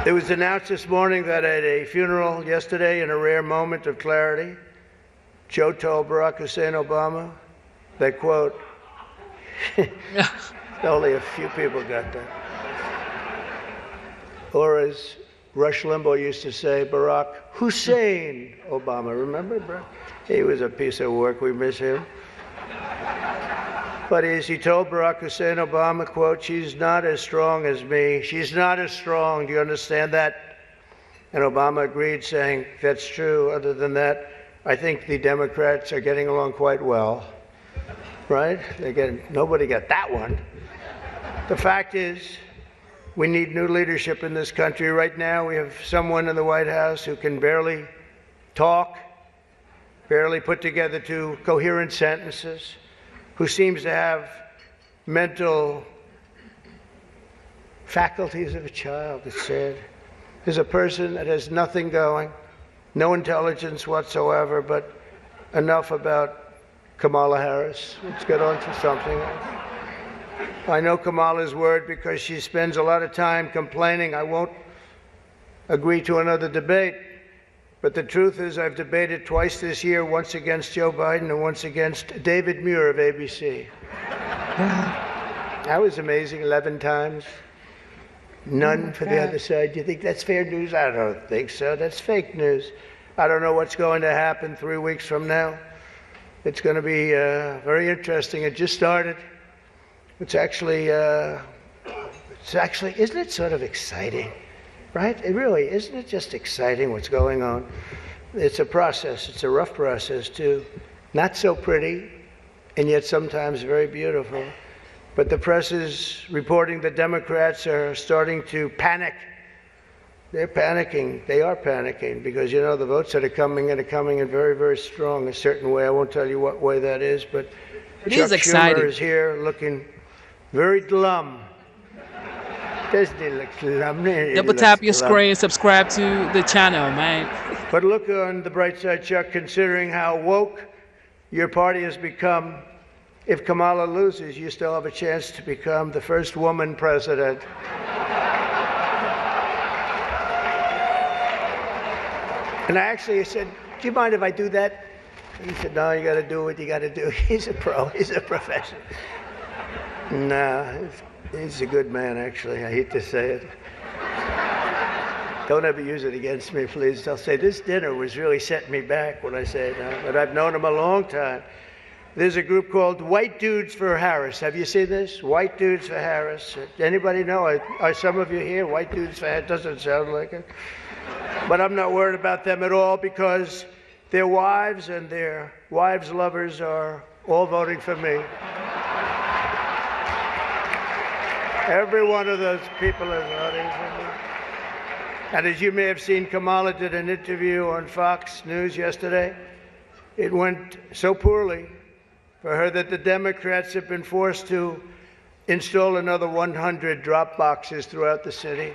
It was announced this morning that at a funeral yesterday, in a rare moment of clarity, Joe told Barack Hussein Obama that, quote, only a few people got that. Or as Rush Limbaugh used to say, Barack Hussein Obama. Remember, Barack? He was a piece of work. We miss him. But as he told Barack Hussein Obama, quote, she's not as strong as me. She's not as strong. Do you understand that? And Obama agreed, saying, that's true. Other than that, I think the Democrats are getting along quite well. Right? Nobody got that one. The fact is, we need new leadership in this country. Right now, we have someone in the White House who can barely talk, barely put together two coherent sentences, who seems to have mental faculties of a child, it's said. There's a person that has nothing going, no intelligence whatsoever, but enough about Kamala Harris. Let's get on to something else. I know Kamala's word because she spends a lot of time complaining. I won't agree to another debate. But the truth is I've debated twice this year, once against Joe Biden and once against David Muir of ABC. That was amazing, 11 times. None for the other side. Do you think that's fair news? I don't think so. That's fake news. I don't know what's going to happen 3 weeks from now. It's going to be very interesting. It just started. It's actually, isn't it sort of exciting? Right? It really, isn't it just exciting what's going on? It's a process. It's a rough process, too. Not so pretty, and yet sometimes very beautiful. But the press is reporting that Democrats are starting to panic. They're panicking. They are panicking because, you know, the votes that are coming in very, very strong a certain way. I won't tell you what way that is, but Chuck Schumer is here looking very glum. Doesn't he look glum? Double tap your screen, subscribe to the channel, man. But look on the bright side, Chuck, considering how woke your party has become, if Kamala loses, you still have a chance to become the first woman president. And I actually said, do you mind if I do that? He said, no, you got to do what you got to do. He's a pro. He's a professional. No, he's a good man, actually. I hate to say it. Don't ever use it against me, please. They'll say, this dinner was really setting me back when I say that. But I've known him a long time. There's a group called White Dudes for Harris. Have you seen this? White Dudes for Harris. Anybody know? Are some of you here? White Dudes for Harris? Doesn't sound like it. But I'm not worried about them at all because their wives and their wives' lovers are all voting for me. Every one of those people is voting for me. And as you may have seen, Kamala did an interview on Fox News yesterday. It went so poorly for her that the Democrats have been forced to install another 100 drop boxes throughout the city.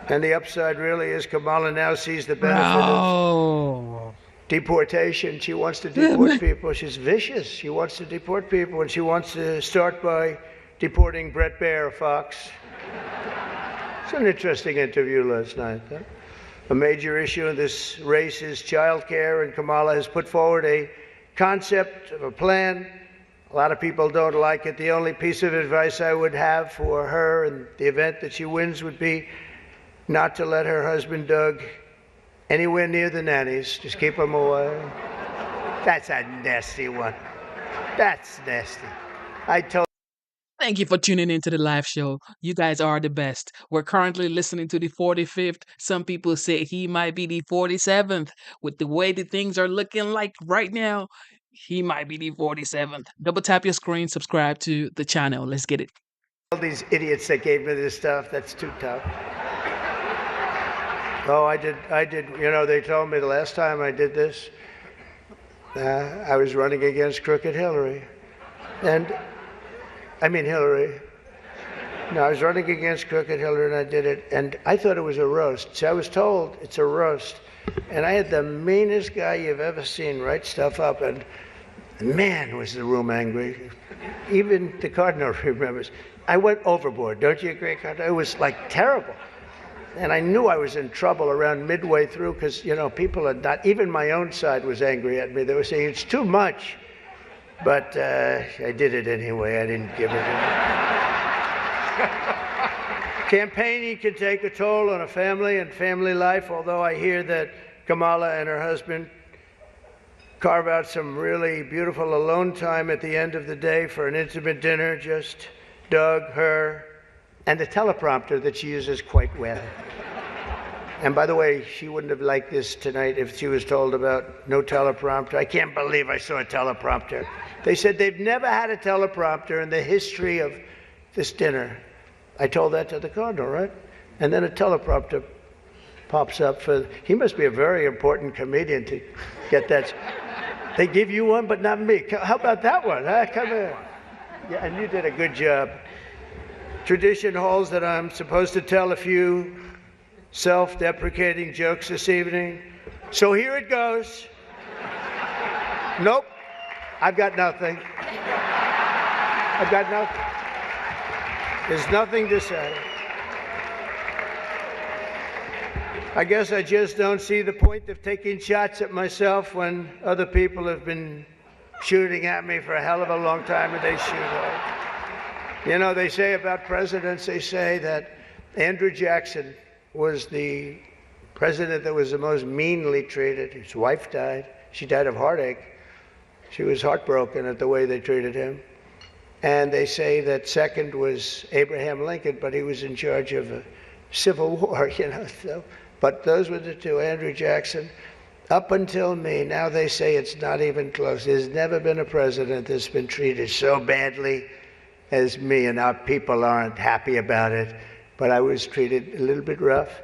And the upside really is Kamala now sees the benefit of deportation. She wants to deport people. She's vicious. She wants to deport people, and she wants to start by deporting Bret Baier of Fox. It's an interesting interview last night. Huh? A major issue in this race is child care, and Kamala has put forward a concept of a plan. A lot of people don't like it. The only piece of advice I would have for her in the event that she wins would be not to let her husband, Doug, anywhere near the nannies. Just keep him away. That's a nasty one. That's nasty. I told. Thank you for tuning into the live show. You guys are the best. We're currently listening to the 45th. Some people say he might be the 47th. With the way the things are looking like right now, he might be the 47th. Double tap your screen, subscribe to the channel. Let's get it. All these idiots that gave me this stuff, that's too tough. Oh, I did, you know, they told me the last time I did this, I was running against Crooked Hillary. And, I mean Hillary. No, I was running against Crooked Hillary and I did it, and I thought it was a roast. See, I was told it's a roast. And I had the meanest guy you've ever seen write stuff up, and man, was the room angry. Even the Cardinal remembers. I went overboard, don't you agree, Cardinal? It was like terrible. And I knew I was in trouble around midway through because, you know, people had not, even my own side was angry at me. They were saying, it's too much. But I did it anyway. I didn't give it. Campaigning can take a toll on a family and family life, although I hear that Kamala and her husband carve out some really beautiful alone time at the end of the day for an intimate dinner, just Doug, her, and a teleprompter that she uses quite well. And by the way, she wouldn't have liked this tonight if she was told about no teleprompter. I can't believe I saw a teleprompter. They said they've never had a teleprompter in the history of this dinner. I told that to the Cardinal, right? And then a teleprompter pops up for, he must be a very important comedian to get that. They give you one, but not me. How about that one? Huh? Come here. Yeah, and you did a good job. Tradition holds that I'm supposed to tell a few self-deprecating jokes this evening. So here it goes. Nope, I've got nothing. I've got nothing. There's nothing to say. I guess I just don't see the point of taking shots at myself when other people have been shooting at me for a hell of a long time and they shoot hard. You know, they say about presidents, they say that Andrew Jackson was the president that was the most meanly treated. His wife died. She died of heartache. She was heartbroken at the way they treated him. And they say that second was Abraham Lincoln, but he was in charge of a civil war, you know. So, but those were the two, Andrew Jackson. Up until me, now they say it's not even close. There's never been a president that's been treated so badly as me, and our people aren't happy about it. But I was treated a little bit rough.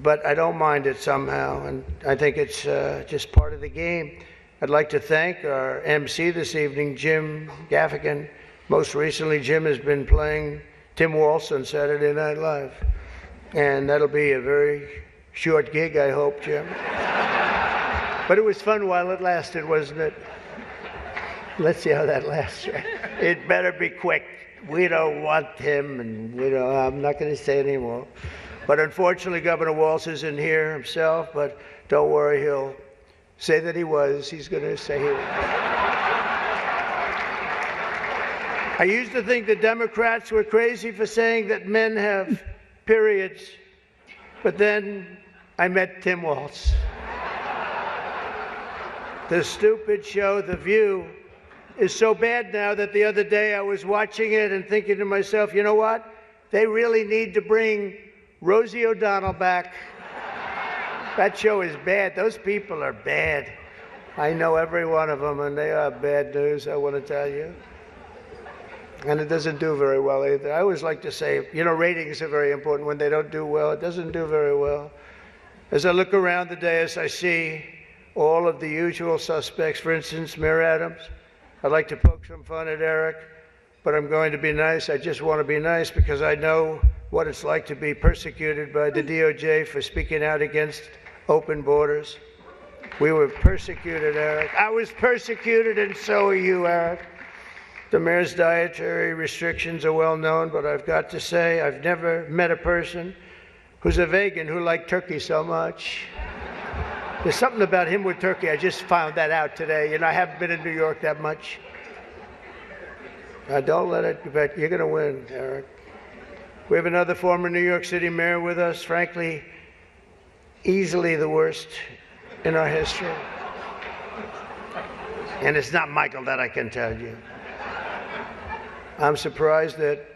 But I don't mind it somehow, and I think it's just part of the game. I'd like to thank our MC this evening, Jim Gaffigan. Most recently, Jim has been playing Tim Waltz on Saturday Night Live. And that'll be a very short gig, I hope, Jim. But it was fun while it lasted, wasn't it? Let's see how that lasts. It better be quick. We don't want him, and I'm not going to say anymore. But unfortunately, Governor Walz isn't here himself, but don't worry, he'll say that he was. He's going to say he was. I used to think the Democrats were crazy for saying that men have periods, but then I met Tim Walz. The stupid show, The View, is so bad now that the other day I was watching it and thinking to myself, you know what? They really need to bring Rosie O'Donnell back. That show is bad. Those people are bad. I know every one of them, and they are bad news, I want to tell you. And it doesn't do very well either. I always like to say, ratings are very important. When they don't do well, it doesn't do very well. As I look around the dais, I see all of the usual suspects. For instance, Mayor Adams. I'd like to poke some fun at Eric, but I'm going to be nice. I just want to be nice because I know what it's like to be persecuted by the DOJ for speaking out against open borders. We were persecuted, Eric. I was persecuted, and so are you, Eric. The mayor's dietary restrictions are well known, but I've got to say I've never met a person who's a vegan who liked turkey so much. There's something about him with turkey. I just found that out today. I haven't been in New York that much. Now, don't let it get back. You're going to win, Eric. We have another former New York City mayor with us, frankly, easily the worst in our history. And it's not Michael, that I can tell you. I'm surprised that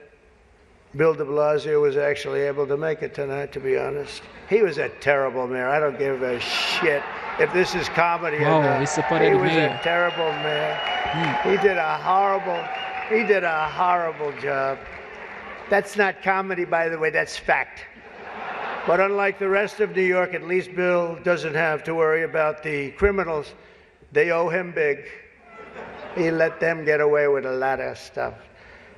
Bill de Blasio was actually able to make it tonight, to be honest. He was a terrible mayor. I don't give a shit if this is comedy or not. He was a terrible mayor. He did a horrible job. That's not comedy, by the way, that's fact. But unlike the rest of New York, at least Bill doesn't have to worry about the criminals. They owe him big. He let them get away with a lot of stuff.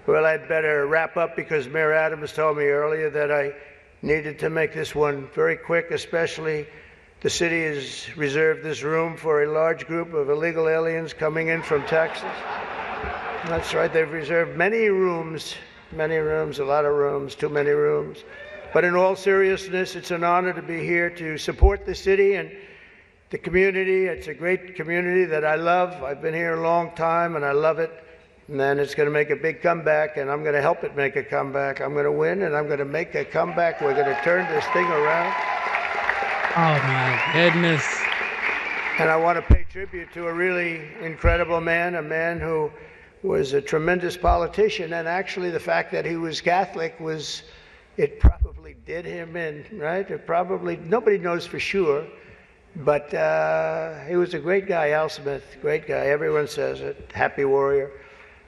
Well, I'd better wrap up because Mayor Adams told me earlier that I needed to make this one very quick, especially the city has reserved this room for a large group of illegal aliens coming in from Texas. That's right, they've reserved many rooms, a lot of rooms, too many rooms. But in all seriousness, it's an honor to be here to support the city and the community. It's a great community that I love. I've been here a long time and I love it. And then it's going to make a big comeback, and I'm going to help it make a comeback. I'm going to win, and I'm going to make a comeback. We're going to turn this thing around. Oh, my goodness. And I want to pay tribute to a really incredible man, a man who was a tremendous politician. And actually, the fact that he was Catholic it probably did him in, right? Nobody knows for sure. But he was a great guy, Al Smith, great guy. Everyone says it, happy warrior.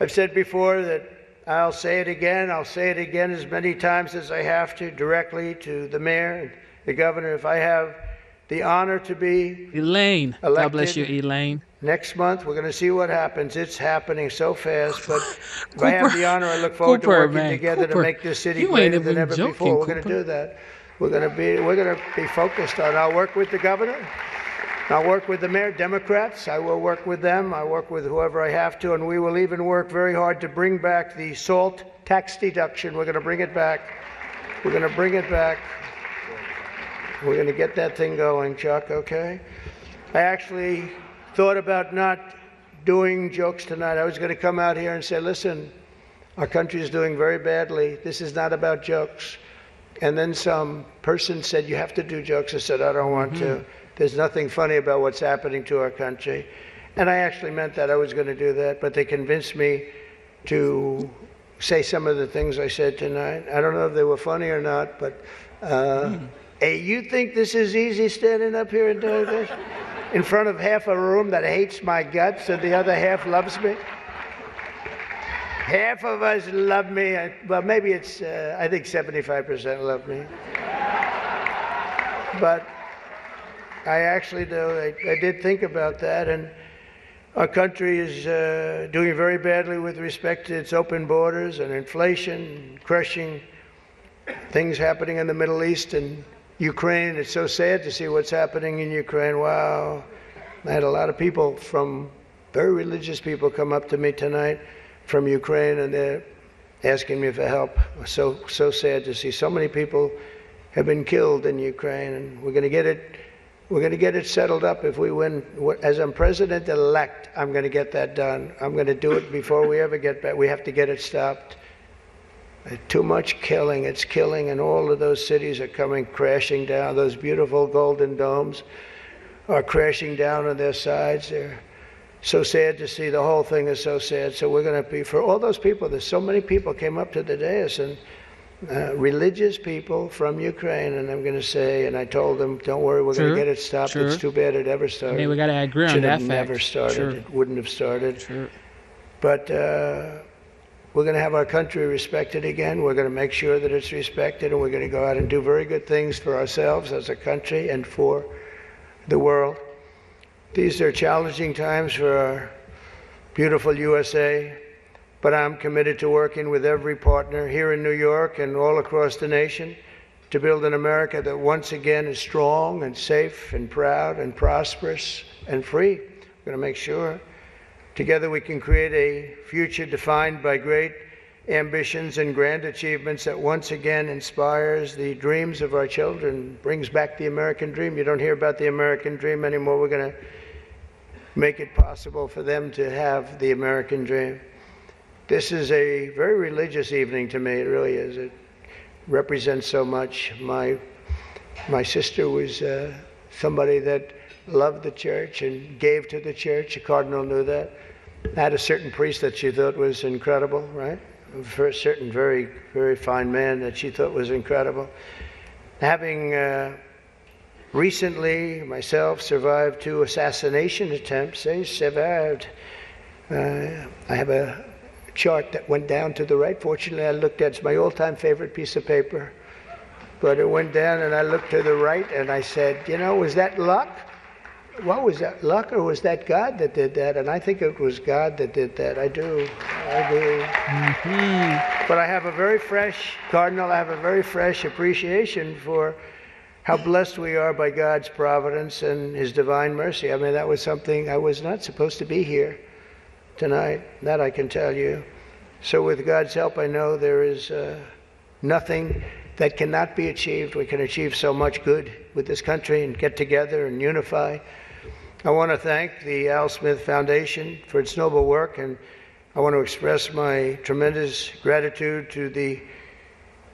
I've said before that I'll say it again as many times as I have to, directly to the mayor and the governor. If I have the honor to be Elaine, elected, God bless you, Elaine. Next month, we're going to see what happens. It's happening so fast, but if I have the honor, I look forward to working together to make this city greater than ever before. We're going to do that. We're going to be focused on. I'll work with the governor. I'll work with the mayor, Democrats. I will work with them. I work with whoever I have to, and we will even work very hard to bring back the SALT tax deduction. We're going to bring it back. We're going to bring it back. We're going to get that thing going, Chuck, okay? I actually thought about not doing jokes tonight. I was going to come out here and say, listen, our country is doing very badly. This is not about jokes. And then some person said, you have to do jokes. I said, I don't want to. There's nothing funny about what's happening to our country. And I actually meant that. I was going to do that. But they convinced me to say some of the things I said tonight. I don't know if they were funny or not, but hey, you think this is easy standing up here and doing this? In front of half a room that hates my guts and the other half loves me? Half of us love me. Well, maybe it's, I think 75% love me. But I actually do. I did think about that, and our country is doing very badly with respect to its open borders and inflation, crushing things happening in the Middle East and Ukraine. It's so sad to see what's happening in Ukraine. Wow. I had a lot of people from very religious people come up to me tonight from Ukraine, and they're asking me for help. So sad to see so many people have been killed in Ukraine, and we're going to get it. We're going to get it settled up if we win. As I'm president-elect, I'm going to get that done. I'm going to do it before we ever get back. We have to get it stopped. Too much killing. It's killing, and all of those cities are coming crashing down. Those beautiful golden domes are crashing down on their sides. They're so sad to see. The whole thing is so sad. So we're going to be, for all those people, there's so many people came up to the dais, and religious people from Ukraine, and I'm going to say, and I told them, don't worry, we're going to get it stopped. It's too bad it ever started. Yeah, we got to agree on Should that have fact. never started. It wouldn't have started. Sure. But we're going to have our country respected again. We're going to make sure that it's respected, and we're going to go out and do very good things for ourselves as a country and for the world. These are challenging times for our beautiful USA, but I'm committed to working with every partner here in New York and all across the nation to build an America that once again is strong and safe and proud and prosperous and free. We're going to make sure together we can create a future defined by great ambitions and grand achievements that once again inspires the dreams of our children, brings back the American dream. You don't hear about the American dream anymore. We're going to make it possible for them to have the American dream. This is a very religious evening to me. It really is. It represents so much. My sister was somebody that loved the church and gave to the church. The cardinal knew that. Had a certain priest that she thought was incredible, right? For a certain very, very fine man that she thought was incredible. Having recently myself survived 2 assassination attempts. I survived. I have a chart that went down to the right. Fortunately, I looked at it's my all-time favorite piece of paper. But it went down, and I looked to the right, and I said, you know, was that luck? What was that, luck, or was that God that did that? And I think it was God that did that. I do. Mm-hmm. But I have a very fresh, Cardinal, I have a very fresh appreciation for how blessed we are by God's providence and His divine mercy. I mean, that was something, I was not supposed to be here tonight. That I can tell you. So with God's help, I know there is nothing that cannot be achieved. We can achieve so much good with this country and get together and unify. I want to thank the Al Smith Foundation for its noble work, and I want to express my tremendous gratitude to the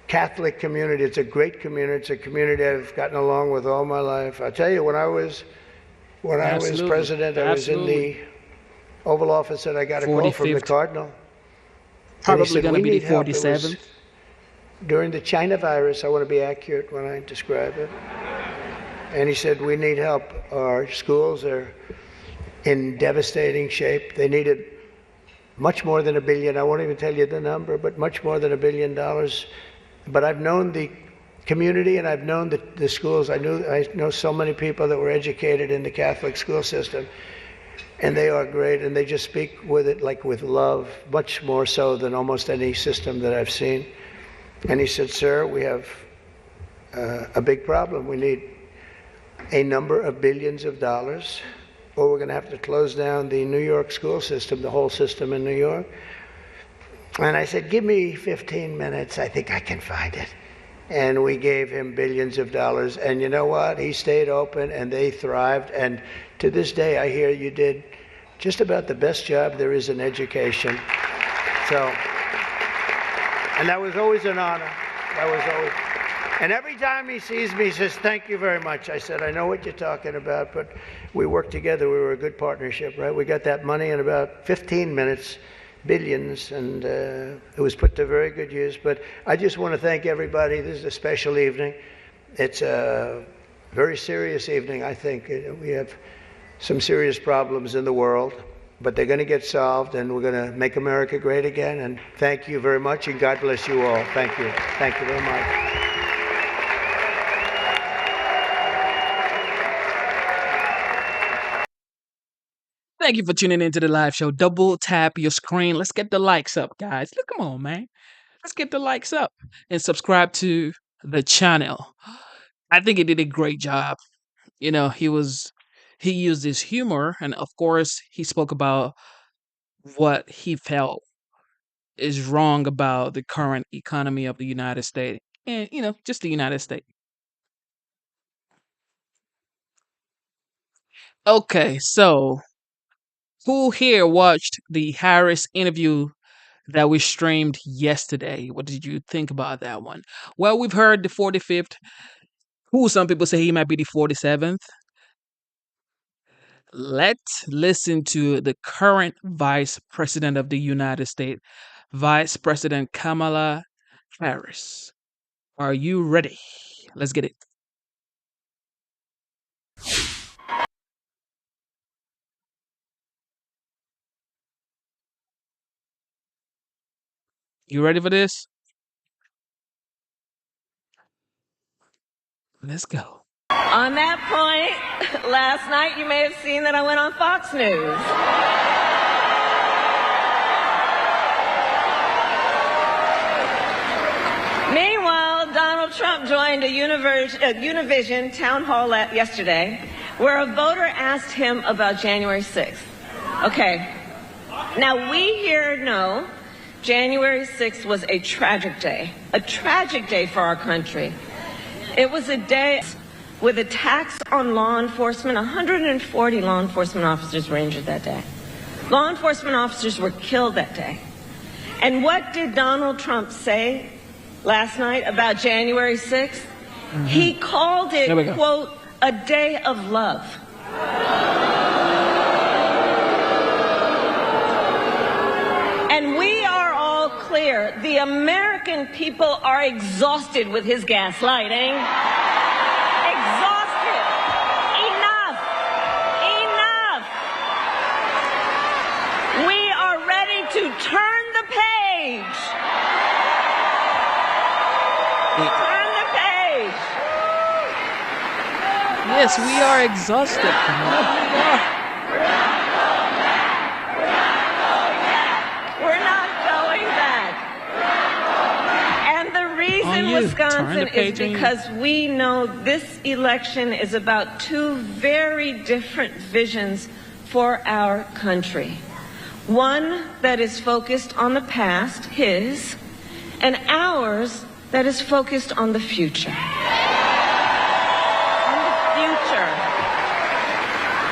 Catholic community. It's a great community. It's a community I've gotten along with all my life. I'll tell you, when I was president, I was in the Oval Office, and I got a call from the Cardinal. Probably going to be the 47th. During the China virus, I want to be accurate when I describe it. And he said, we need help. Our schools are in devastating shape. They needed much more than $1 billion. I won't even tell you the number, but much more than $1 billion. But I've known the community, and I've known the schools. I know so many people that were educated in the Catholic school system, and they are great, and they just speak with it like with love, much more so than almost any system that I've seen. And he said, sir, we have a big problem. We need a number of billions of dollars, or we're going to have to close down the New York school system, the whole system in New York. And I said, give me 15 minutes. I think I can find it. And we gave him billions of dollars. And you know what? He stayed open, and they thrived. And to this day, I hear you did just about the best job there is in education. So... and that was always an honor. That was always. And every time he sees me, he says, thank you very much. I said, I know what you're talking about, but we worked together. We were a good partnership, right? We got that money in about 15 minutes, billions, and it was put to very good use. But I just want to thank everybody. This is a special evening. It's a very serious evening, I think. We have some serious problems in the world, but they're going to get solved, and we're going to make America great again. And thank you very much, and God bless you all. Thank you. Thank you very much. Thank you for tuning into the live show. Double tap your screen. Let's get the likes up, guys. Look, come on, man. Let's get the likes up and subscribe to the channel. I think he did a great job. You know, he was he used his humor, and of course, he spoke about what he felt is wrong about the current economy of the United States and, just the United States. Okay, so who here watched the Harris interview that we streamed yesterday? What did you think about that one? Well, we've heard the 45th, who some people say he might be the 47th. Let's listen to the current Vice President of the United States, Vice President Kamala Harris. Are you ready? Let's get it. You ready for this? Let's go. On that point, last night you may have seen that I went on Fox News. Meanwhile, Donald Trump joined a Univision town hall yesterday where a voter asked him about January 6th. Okay, now we here know January 6th was a tragic day for our country. It was a day with attacks on law enforcement. 140 law enforcement officers were injured that day. Law enforcement officers were killed that day. And what did Donald Trump say last night about January 6th? Mm-hmm. He called it, quote, a day of love. And we are all clear. The American people are exhausted with his gaslighting. Exhausted. Enough. Enough. We are ready to turn the page. Turn the page. Yes, we are exhausted. We're not going back. And the reason Wisconsin is because we know this election is about two very different visions for our country. One that is focused on the past, his, and ours that is focused on the future. On the future.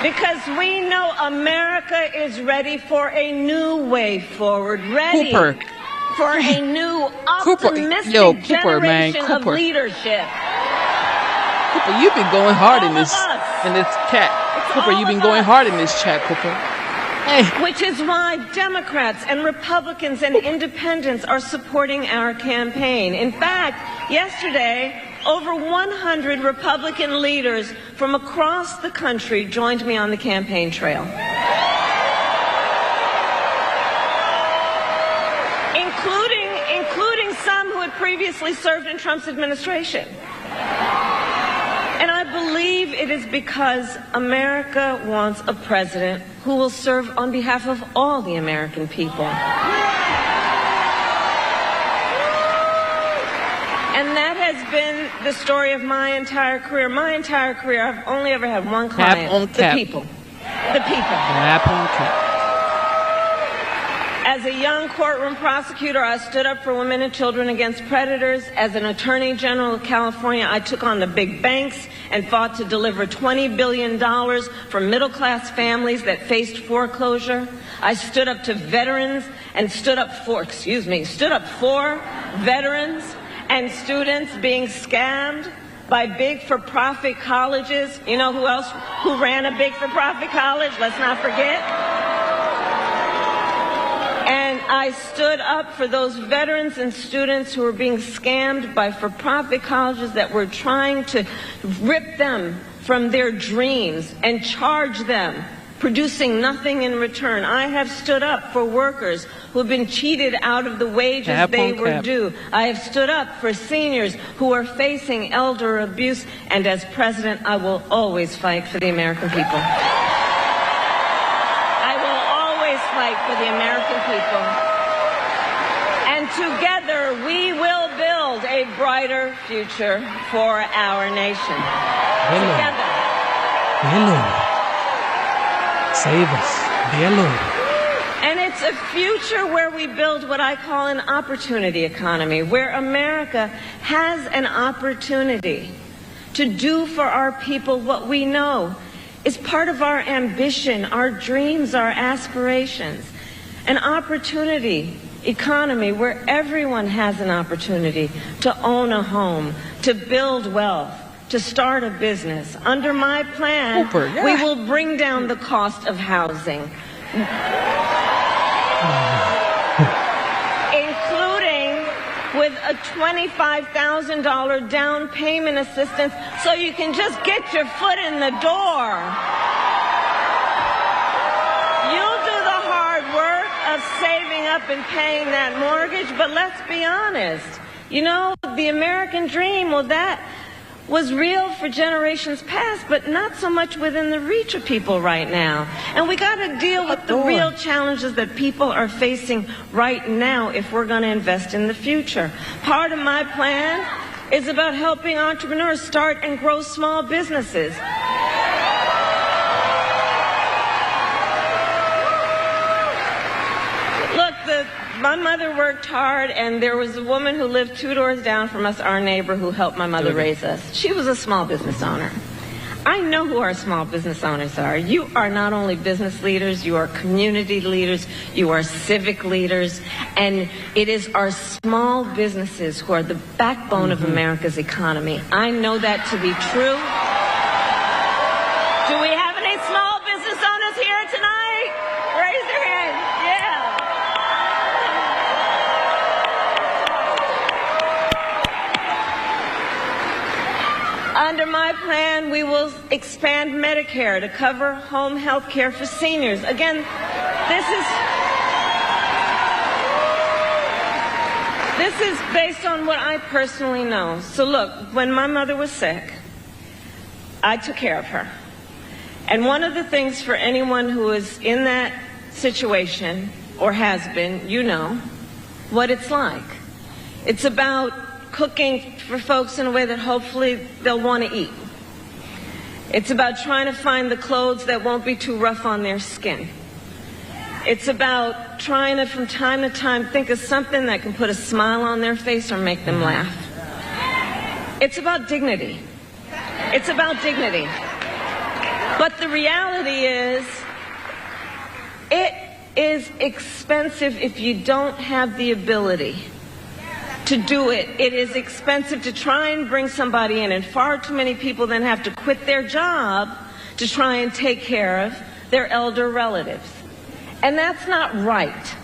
Because we know America is ready for a new way forward. Ready for a new optimistic generation of leadership. Cooper, you've been going hard in this chat. Cooper, you've been going hard in this chat, Cooper. Hey. Which is why Democrats and Republicans and independents are supporting our campaign. In fact, yesterday, over 100 Republican leaders from across the country joined me on the campaign trail. Including some who had previously served in Trump's administration. And I believe it is because America wants a president who will serve on behalf of all the American people. And that has been the story of my entire career. My entire career, I've only ever had one client. The people. The people. Cap on cap. As a young courtroom prosecutor, I stood up for women and children against predators. As an attorney general of California, I took on the big banks and fought to deliver $20 billion for middle-class families that faced foreclosure. I stood up to veterans and stood up for veterans and students being scammed by big for-profit colleges. You know who else who ran a big for-profit college? Let's not forget. And I stood up for those veterans and students who were being scammed by for-profit colleges that were trying to rip them from their dreams and charge them, producing nothing in return. I have stood up for workers who have been cheated out of the wages they were due. I have stood up for seniors who are facing elder abuse. And as president, I will always fight for the American people. Fight for the American people. And together we will build a brighter future for our nation. Together. Save us, dear Lord. And it's a future where we build what I call an opportunity economy, where America has an opportunity to do for our people what we know is part of our ambition, our dreams, our aspirations. An opportunity economy where everyone has an opportunity to own a home, to build wealth, to start a business. Under my plan, we will bring down the cost of housing, including with a $25,000 down payment assistance so you can just get your foot in the door. You'll do the hard work of saving up and paying that mortgage, but let's be honest. You know, the American dream, well, that was real for generations past, but not so much within the reach of people right now. And we got to deal with the real challenges that people are facing right now if we're going to invest in the future. Part of my plan is about helping entrepreneurs start and grow small businesses. Look, my mother worked hard, and there was a woman who lived 2 doors down from us, our neighbor, who helped my mother raise us. She was a small business owner. I know who our small business owners are. You are not only business leaders, you are community leaders, you are civic leaders, and it is our small businesses who are the backbone of America's economy. I know that to be true. Do we have any small business owners here tonight? Raise your hand. Yeah. Under my plan, we will expand Medicare to cover home health care for seniors. Again, this is based on what I personally know. So look, when my mother was sick, I took care of her. And one of the things for anyone who is in that situation or has been, you know what it's like. It's about cooking for folks in a way that hopefully they'll want to eat. It's about trying to find the clothes that won't be too rough on their skin. It's about trying to, from time to time, think of something that can put a smile on their face or make them laugh. It's about dignity. It's about dignity. But the reality is, it is expensive if you don't have the ability to do it. It is expensive to try and bring somebody in, and far too many people then have to quit their job to try and take care of their elder relatives. And that's not right.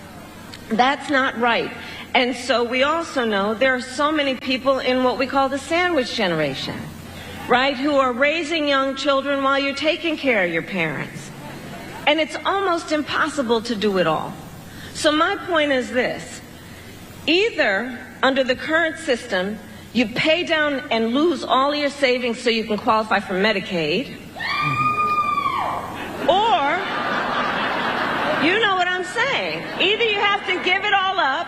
That's not right. And so we also know there are so many people in what we call the sandwich generation, right, who are raising young children while you're taking care of your parents. And it's almost impossible to do it all. So my point is this. Either under the current system, you pay down and lose all your savings so you can qualify for Medicaid, or, you know what I'm saying, either you have to give it all up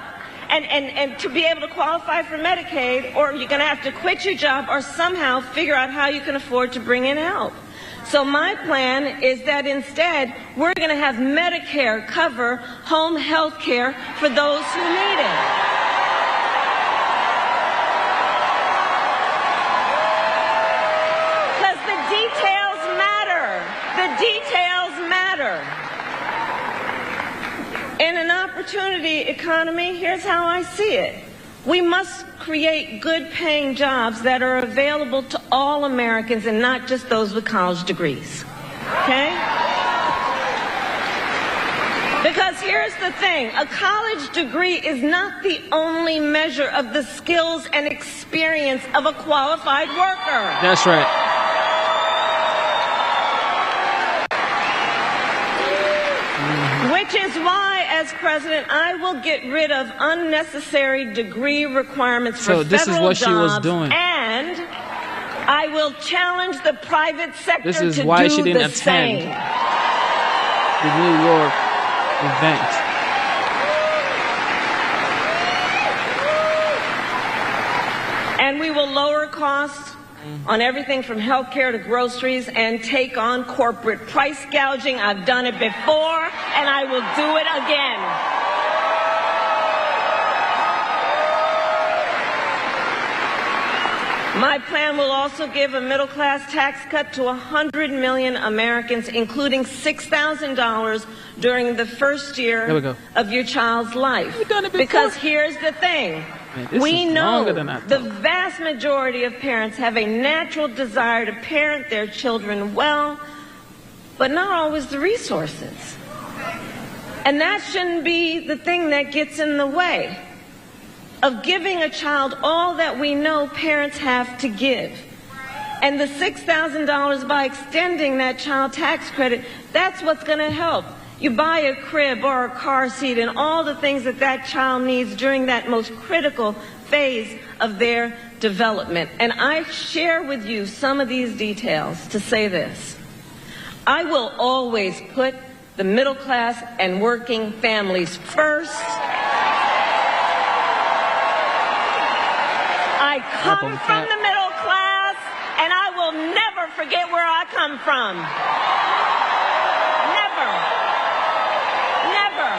and to be able to qualify for Medicaid, or you're going to have to quit your job or somehow figure out how you can afford to bring in help. So my plan is that instead, we're going to have Medicare cover home health care for those who need it. Details matter. In an opportunity economy, here's how I see it. We must create good-paying jobs that are available to all Americans and not just those with college degrees. Okay? Because here's the thing. A college degree is not the only measure of the skills and experience of a qualified worker. That's right. Which is why, as president, I will get rid of unnecessary degree requirements for federal jobs. So this is what she was doing. And I will challenge the private sector to do the same. This is why she didn't attend the New York event. And we will lower costs on everything from health care to groceries and take on corporate price gouging. I've done it before, and I will do it again. My plan will also give a middle-class tax cut to 100 million Americans, including $6,000 during the first year of your child's life. We've done it before. Because here's the thing. Man, we know the thought. vast majority of parents have a natural desire to parent their children well, but not always the resources. And that shouldn't be the thing that gets in the way of giving a child all that we know parents have to give. And the $6,000, by extending that child tax credit, that's what's going to help. You buy a crib or a car seat and all the things that that child needs during that most critical phase of their development. And I share with you some of these details to say this. I will always put the middle class and working families first. I come from the middle class, and I will never forget where I come from. Never. Never.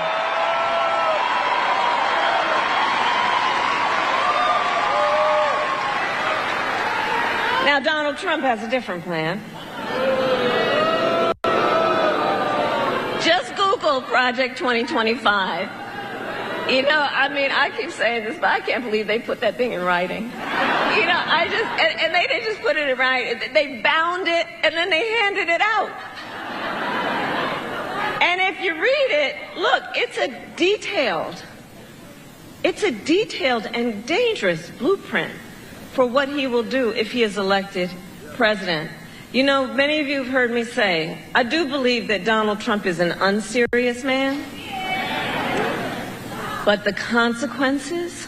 Now, Donald Trump has a different plan. Just Google Project 2025. You know, I mean, I keep saying this, but I can't believe they put that thing in writing. You know, and they didn't just put it in writing. They bound it, and then they handed it out. And if you read it, look, it's a detailed and dangerous blueprint for what he will do if he is elected president. You know, many of you have heard me say, I do believe that Donald Trump is an unserious man. But the consequences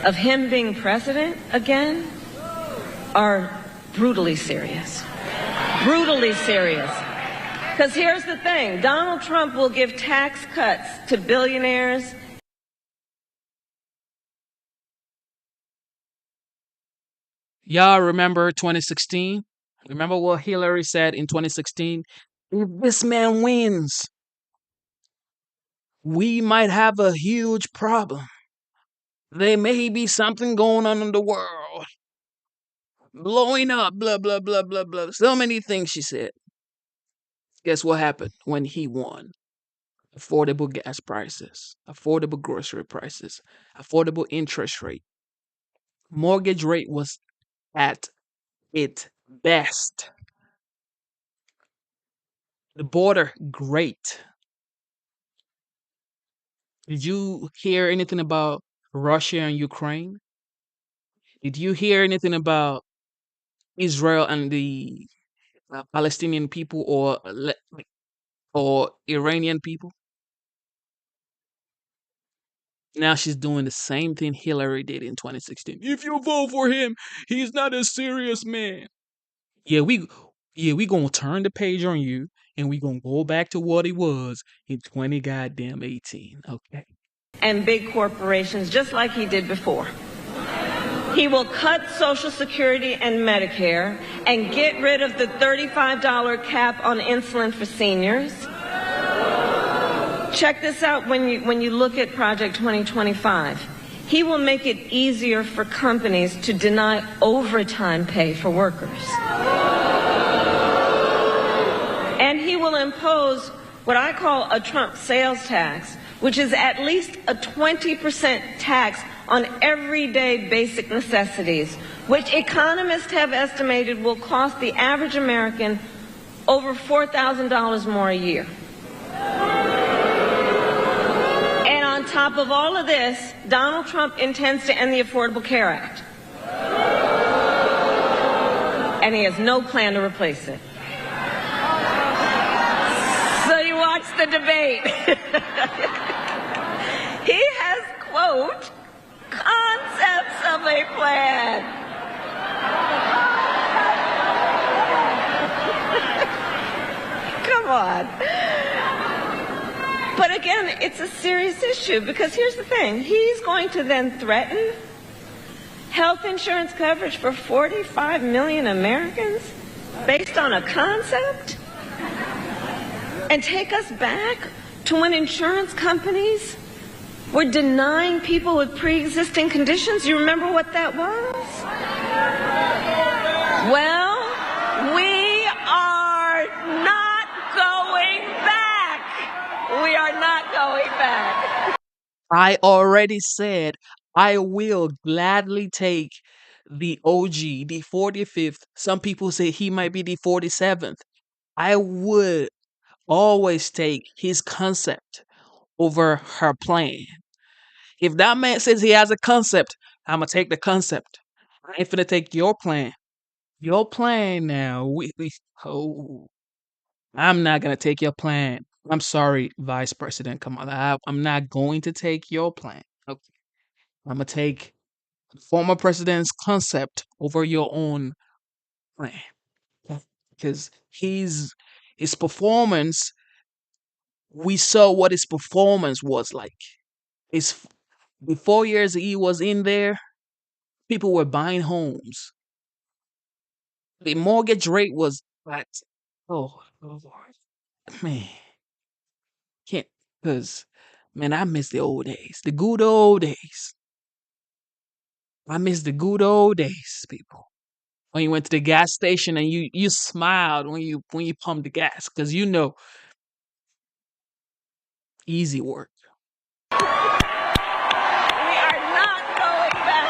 of him being president again are brutally serious. Brutally serious. Because here's the thing. Donald Trump will give tax cuts to billionaires. Y'all remember 2016? Remember what Hillary said in 2016? If this man wins, we might have a huge problem. There may be something going on in the world. Blowing up, blah, blah, blah, blah, blah. So many things she said. Guess what happened when he won? Affordable gas prices, affordable grocery prices, affordable interest rate. Mortgage rate was at its best. The border, great. Did you hear anything about Russia and Ukraine? Did you hear anything about Israel and the Palestinian people or Iranian people? Now she's doing the same thing Hillary did in 2016. If you vote for him, he's not a serious man. Yeah, we gonna turn the page on you, and we gonna go back to what he was in 2018. Okay. And big corporations, just like he did before. He will cut Social Security and Medicare and get rid of the $35 cap on insulin for seniors. Check this out when you look at Project 2025. He will make it easier for companies to deny overtime pay for workers. And he will impose what I call a Trump sales tax, which is at least a 20% tax on everyday basic necessities, which economists have estimated will cost the average American over $4,000 more a year. And on top of all of this, Donald Trump intends to end the Affordable Care Act. And he has no plan to replace it. So you watch the debate. He has, quote, concepts of a plan. Come on. But again, it's a serious issue because here's the thing. He's going to then threaten health insurance coverage for 45 million Americans based on a concept? And take us back to when insurance companies were denying people with pre-existing conditions? You remember what that was? Well, we are not going back. We are not going back. I already said I will gladly take the OG, the 45th. Some people say he might be the 47th. I would always take his concept over her plan. If that man says he has a concept, I'm going to take the concept. I ain't finna take your plan. Your plan now. I'm not going to take your plan. I'm sorry, Vice President Kamala. I'm not going to take your plan. Okay. I'm going to take the former president's concept over your own plan. Because his performance, we saw what his performance was like. The 4 years he was in there, people were buying homes. The mortgage rate was like, oh Lord, man, can't, because, man, I miss the old days, the good old days. I miss the good old days, people. When you went to the gas station and you smiled when you pumped the gas, because easy work. We are not going back.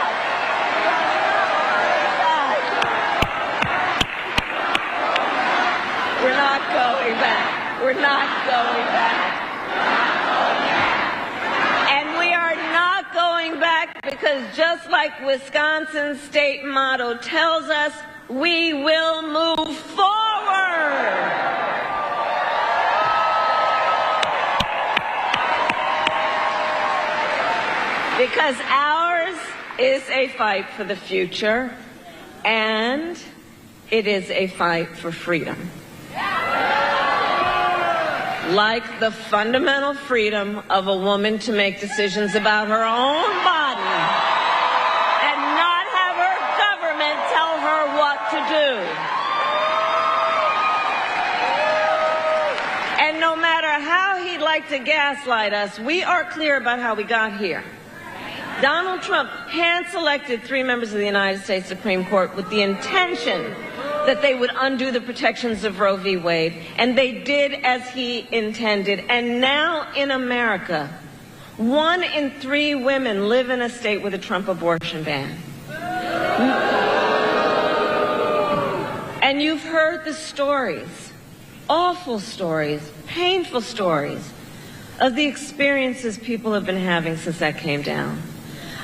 We're not going back. We're not going back. And we are not going back because just like Wisconsin's state motto tells us, we will move forward. Because ours is a fight for the future, and it is a fight for freedom. Like the fundamental freedom of a woman to make decisions about her own body and not have her government tell her what to do. And no matter how he'd like to gaslight us, we are clear about how we got here. Donald Trump hand-selected 3 members of the United States Supreme Court with the intention that they would undo the protections of Roe v. Wade, and they did as he intended. And now in America, 1 in 3 women live in a state with a Trump abortion ban. And you've heard the stories, awful stories, painful stories, of the experiences people have been having since that came down.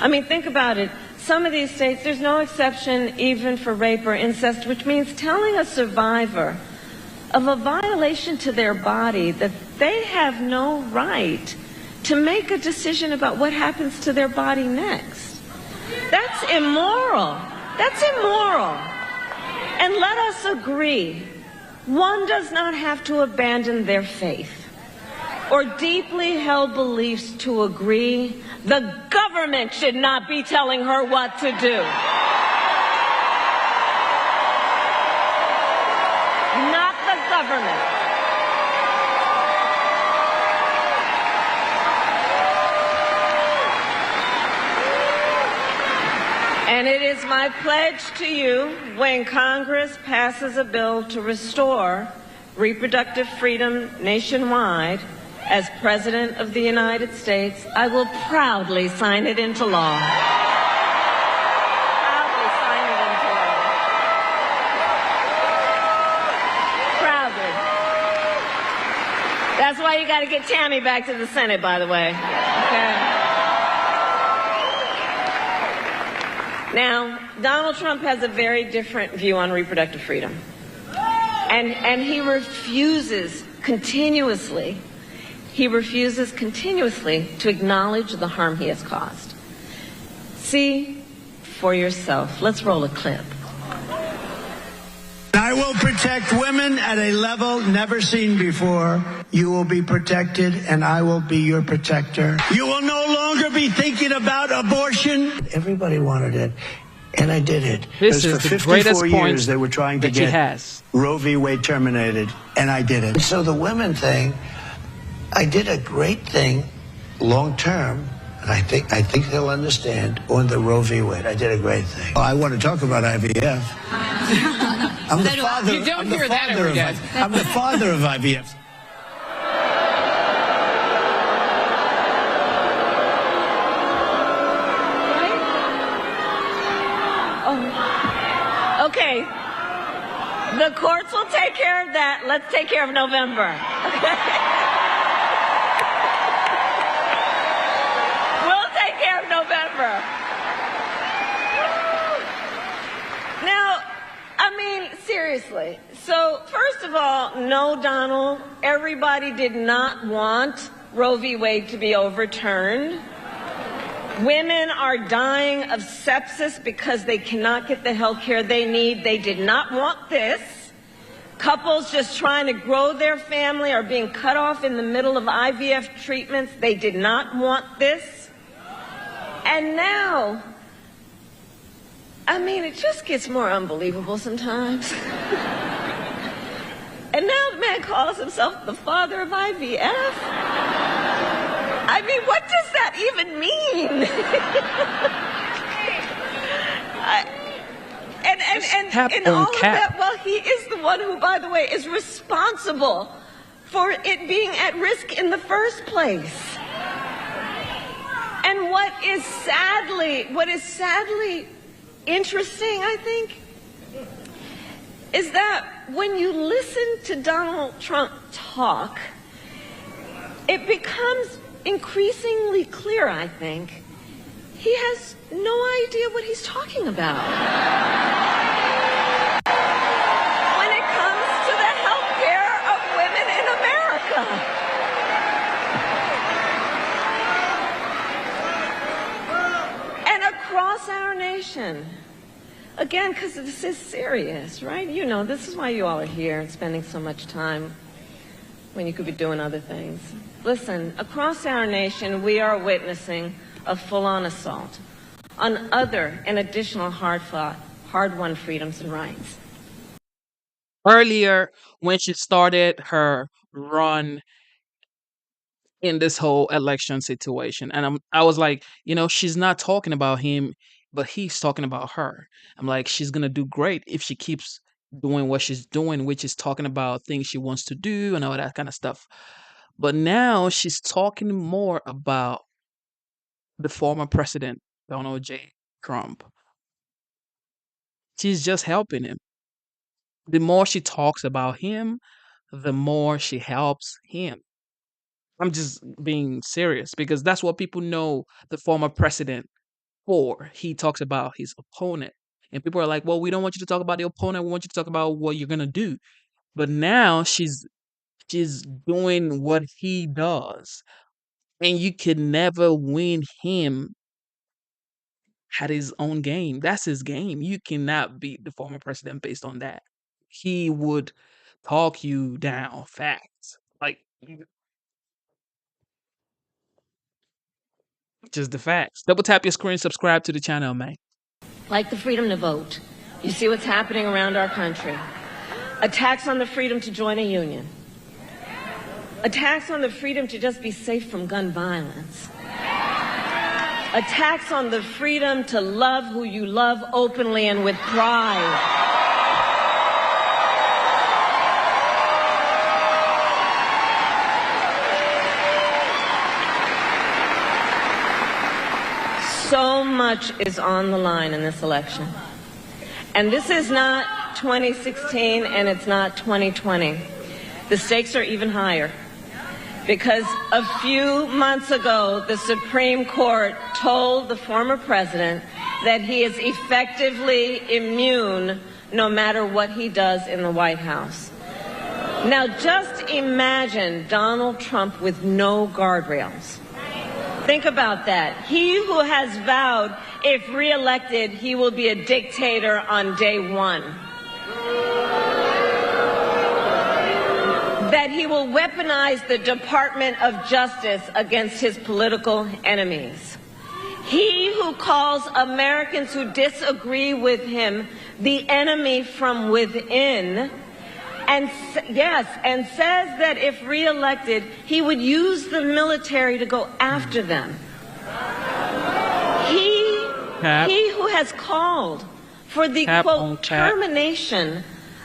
I mean, think about it. Some of these states, there's no exception even for rape or incest, which means telling a survivor of a violation to their body that they have no right to make a decision about what happens to their body next. That's immoral. That's immoral. And let us agree, one does not have to abandon their faith or deeply held beliefs to agree the government should not be telling her what to do. Not the government. And it is my pledge to you, when Congress passes a bill to restore reproductive freedom nationwide, as President of the United States, I will proudly sign it into law. Proudly sign it into law. Proudly. That's why you got to get Tammy back to the Senate, by the way. Okay. Now, Donald Trump has a very different view on reproductive freedom. And he refuses continuously to acknowledge the harm he has caused. See for yourself. Let's roll a clip. I will protect women at a level never seen before. You will be protected, and I will be your protector. You will no longer be thinking about abortion. Everybody wanted it. And I did it. This is for the 54 greatest point years they were trying to that she get has. Roe v. Wade terminated, and I did it. So the women thing, I did a great thing long term, and I think they'll understand on the Roe v. Wade. I did a great thing. I want to talk about IVF. I'm the father. You don't I'm the hear that father every of day. I'm the father of IVF. Okay. The courts will take care of that. Let's take care of November. We'll take care of November. Now, I mean, seriously. So, first of all, no, Donald, everybody did not want Roe v. Wade to be overturned. Women are dying of sepsis because they cannot get the health care they need. They did not want this. Couples just trying to grow their family are being cut off in the middle of IVF treatments. They did not want this. And now, I mean, it just gets more unbelievable sometimes. And now the man calls himself the father of IVF. I mean, what does that even mean? And all of that, well, he is the one who, by the way, is responsible for it being at risk in the first place. And what is sadly interesting, I think, is that when you listen to Donald Trump talk, it becomes increasingly clear, I think, he has no idea what he's talking about. When it comes to the health care of women in America. And across our nation. Again, because this is serious, right? You know, this is why you all are here and spending so much time when you could be doing other things. Listen, across our nation, we are witnessing a full-on assault on other and additional hard-fought, hard-won freedoms and rights. Earlier, when she started her run in this whole election situation, and I was like, you know, she's not talking about him, but he's talking about her. I'm like, she's gonna do great if she keeps doing what she's doing, which is talking about things she wants to do and all that kind of stuff. But now she's talking more about the former president, Donald J. Trump. She's just helping him. The more she talks about him, the more she helps him. I'm just being serious because that's what people know the former president for. He talks about his opponent. And people are like, well, we don't want you to talk about the opponent. We want you to talk about what you're going to do. But now she's doing what he does. And you can never win him at his own game. That's his game. You cannot beat the former president based on that. He would talk you down facts. Like, just the facts. Double tap your screen, subscribe to the channel, man. Like the freedom to vote. You see what's happening around our country. Attacks on the freedom to join a union. Attacks on the freedom to just be safe from gun violence. Attacks on the freedom to love who you love openly and with pride. So much is on the line in this election. And this is not 2016 and it's not 2020. The stakes are even higher. Because a few months ago, the Supreme Court told the former president that he is effectively immune no matter what he does in the White House. Now, just imagine Donald Trump with no guardrails. Think about that. He who has vowed, if reelected, he will be a dictator on day one. That he will weaponize the Department of Justice against his political enemies. He who calls Americans who disagree with him the enemy from within, and and says that if reelected, he would use the military to go after them. He who has called for the, quote, termination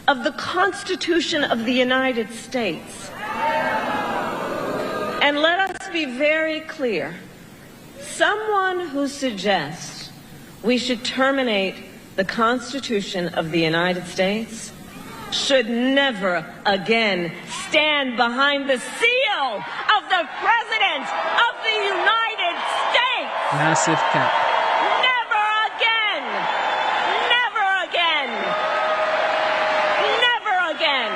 of the Constitution of the United States. And let us be very clear. Someone who suggests we should terminate the Constitution of the United States should never again stand behind the seal of the President of the United States. Massive cap. Never again. Never again. Never again.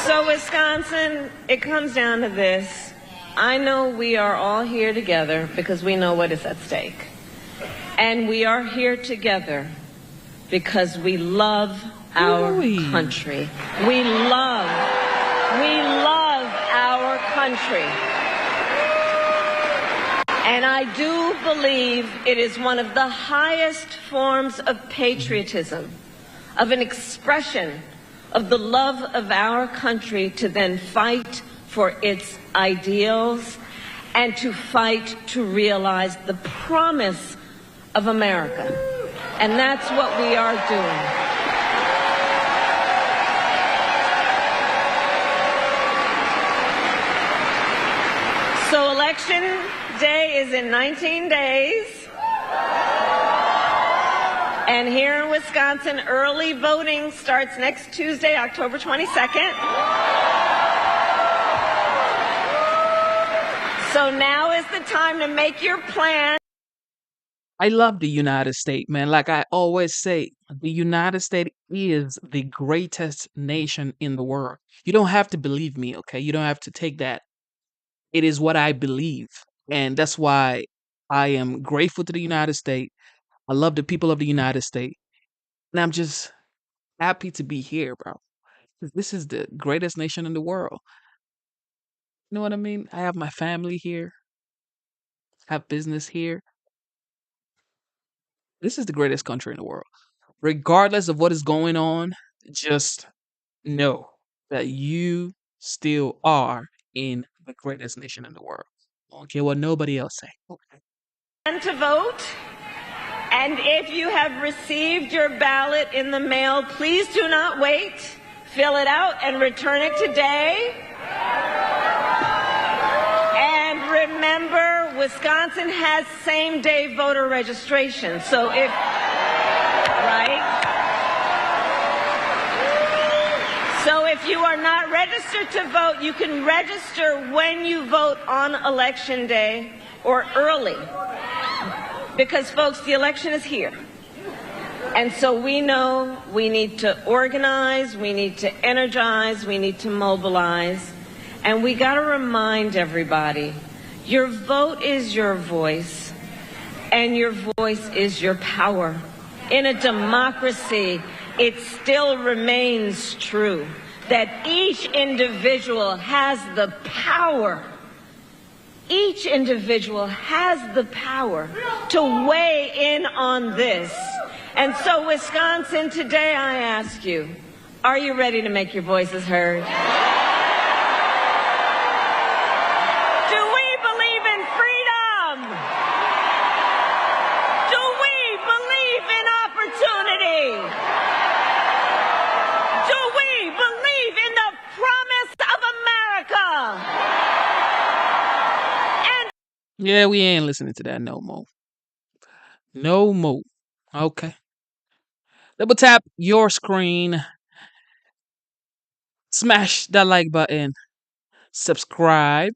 So, Wisconsin, it comes down to this. I know we are all here together because we know what is at stake. And we are here together because we love our country. We love our country. And I do believe it is one of the highest forms of patriotism, of an expression of the love of our country to then fight for its ideals and to fight to realize the promise of America. And that's what we are doing. So election day is in 19 days. And here in Wisconsin, early voting starts next Tuesday, October 22nd. So now is the time to make your plan. I love the United States, man. Like I always say, the United States is the greatest nation in the world. You don't have to believe me, okay? You don't have to take that. It is what I believe. And that's why I am grateful to the United States. I love the people of the United States. And I'm just happy to be here, bro. 'Cause this is the greatest nation in the world. You know what I mean? I have my family here, have business here. This is the greatest country in the world. Regardless of what is going on, just know that you still are in the greatest nation in the world. I don't care what nobody else say. Okay. And to vote. And if you have received your ballot in the mail, please do not wait. Fill it out and return it today. And remember, Wisconsin has same-day voter registration. So if, right? So if you are not registered to vote, you can register when you vote on Election Day or early. Because, folks, the election is here. And so we know we need to organize, we need to energize, we need to mobilize. And we got to remind everybody, your vote is your voice, and your voice is your power. In a democracy, it still remains true that each individual has the power. Each individual has the power to weigh in on this. And so, Wisconsin, today I ask you, are you ready to make your voices heard? Do we believe in freedom? Do we believe in opportunity? Do we believe in the promise of America? Yeah, we ain't listening to that no more. No more. Okay. Double tap your screen. Smash that like button. Subscribe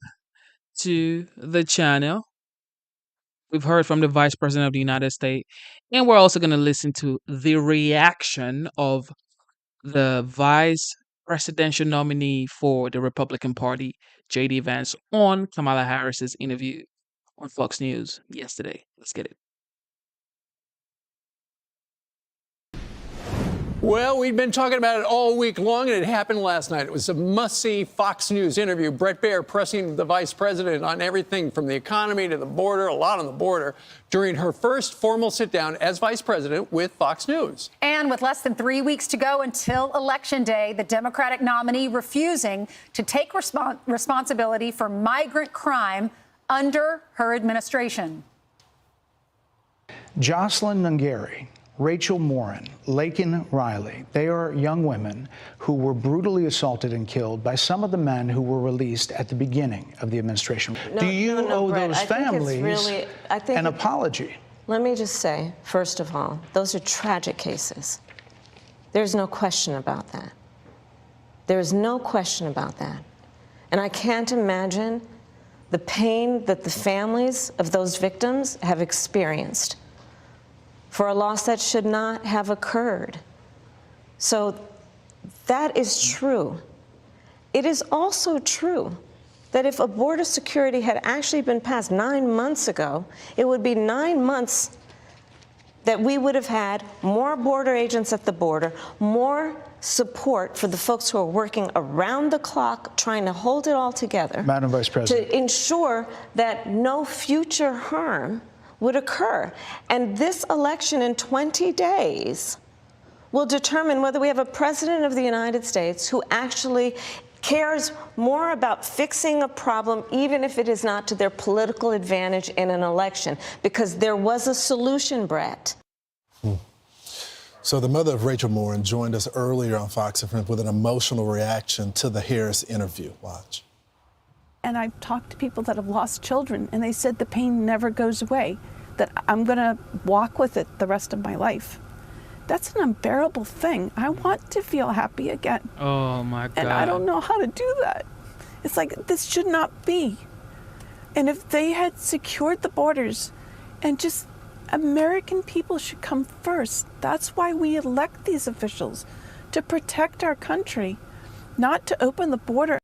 to the channel. We've heard from the Vice President of the United States. And we're also going to listen to the reaction of the Vice Presidential nominee for the Republican Party, J.D. Vance, on Kamala Harris's interview on Fox News yesterday. Let's get it. Well, we've been talking about it all week long, and it happened last night. It was a must-see Fox News interview. Bret Baier pressing the vice president on everything from the economy to the border, a lot on the border, during her first formal sit-down as vice president with Fox News. And with less than 3 weeks to go until Election Day, the Democratic nominee refusing to take responsibility for migrant crime under her administration. Jocelyn Nungari, Rachel Morin, Laken Riley, they are young women who were brutally assaulted and killed by some of the men who were released at the beginning of the administration. Do you owe Brett, those families an apology? Let me just say, first of all, those are tragic cases. There's no question about that. There's no question about that. And I can't imagine the pain that the families of those victims have experienced for a loss that should not have occurred. So that is true. It is also true that if a border security had actually been passed 9 months ago, it would be 9 months that we would have had more border agents at the border, more support for the folks who are working around the clock trying to hold it all together. Madam Vice President. To ensure that no future harm would occur. And this election in 20 days will determine whether we have a president of the United States who actually cares more about fixing a problem, even if it is not to their political advantage in an election, because there was a solution, Brett. So the mother of Rachel Morin joined us earlier on Fox & Friends with an emotional reaction to the Harris interview. Watch. And I've talked to people that have lost children, and they said the pain never goes away, that I'm going to walk with it the rest of my life. That's an unbearable thing. I want to feel happy again. Oh, my God. And I don't know how to do that. It's like, this should not be. And if they had secured the borders and just American people should come first. That's why we elect these officials, to protect our country, not to open the border.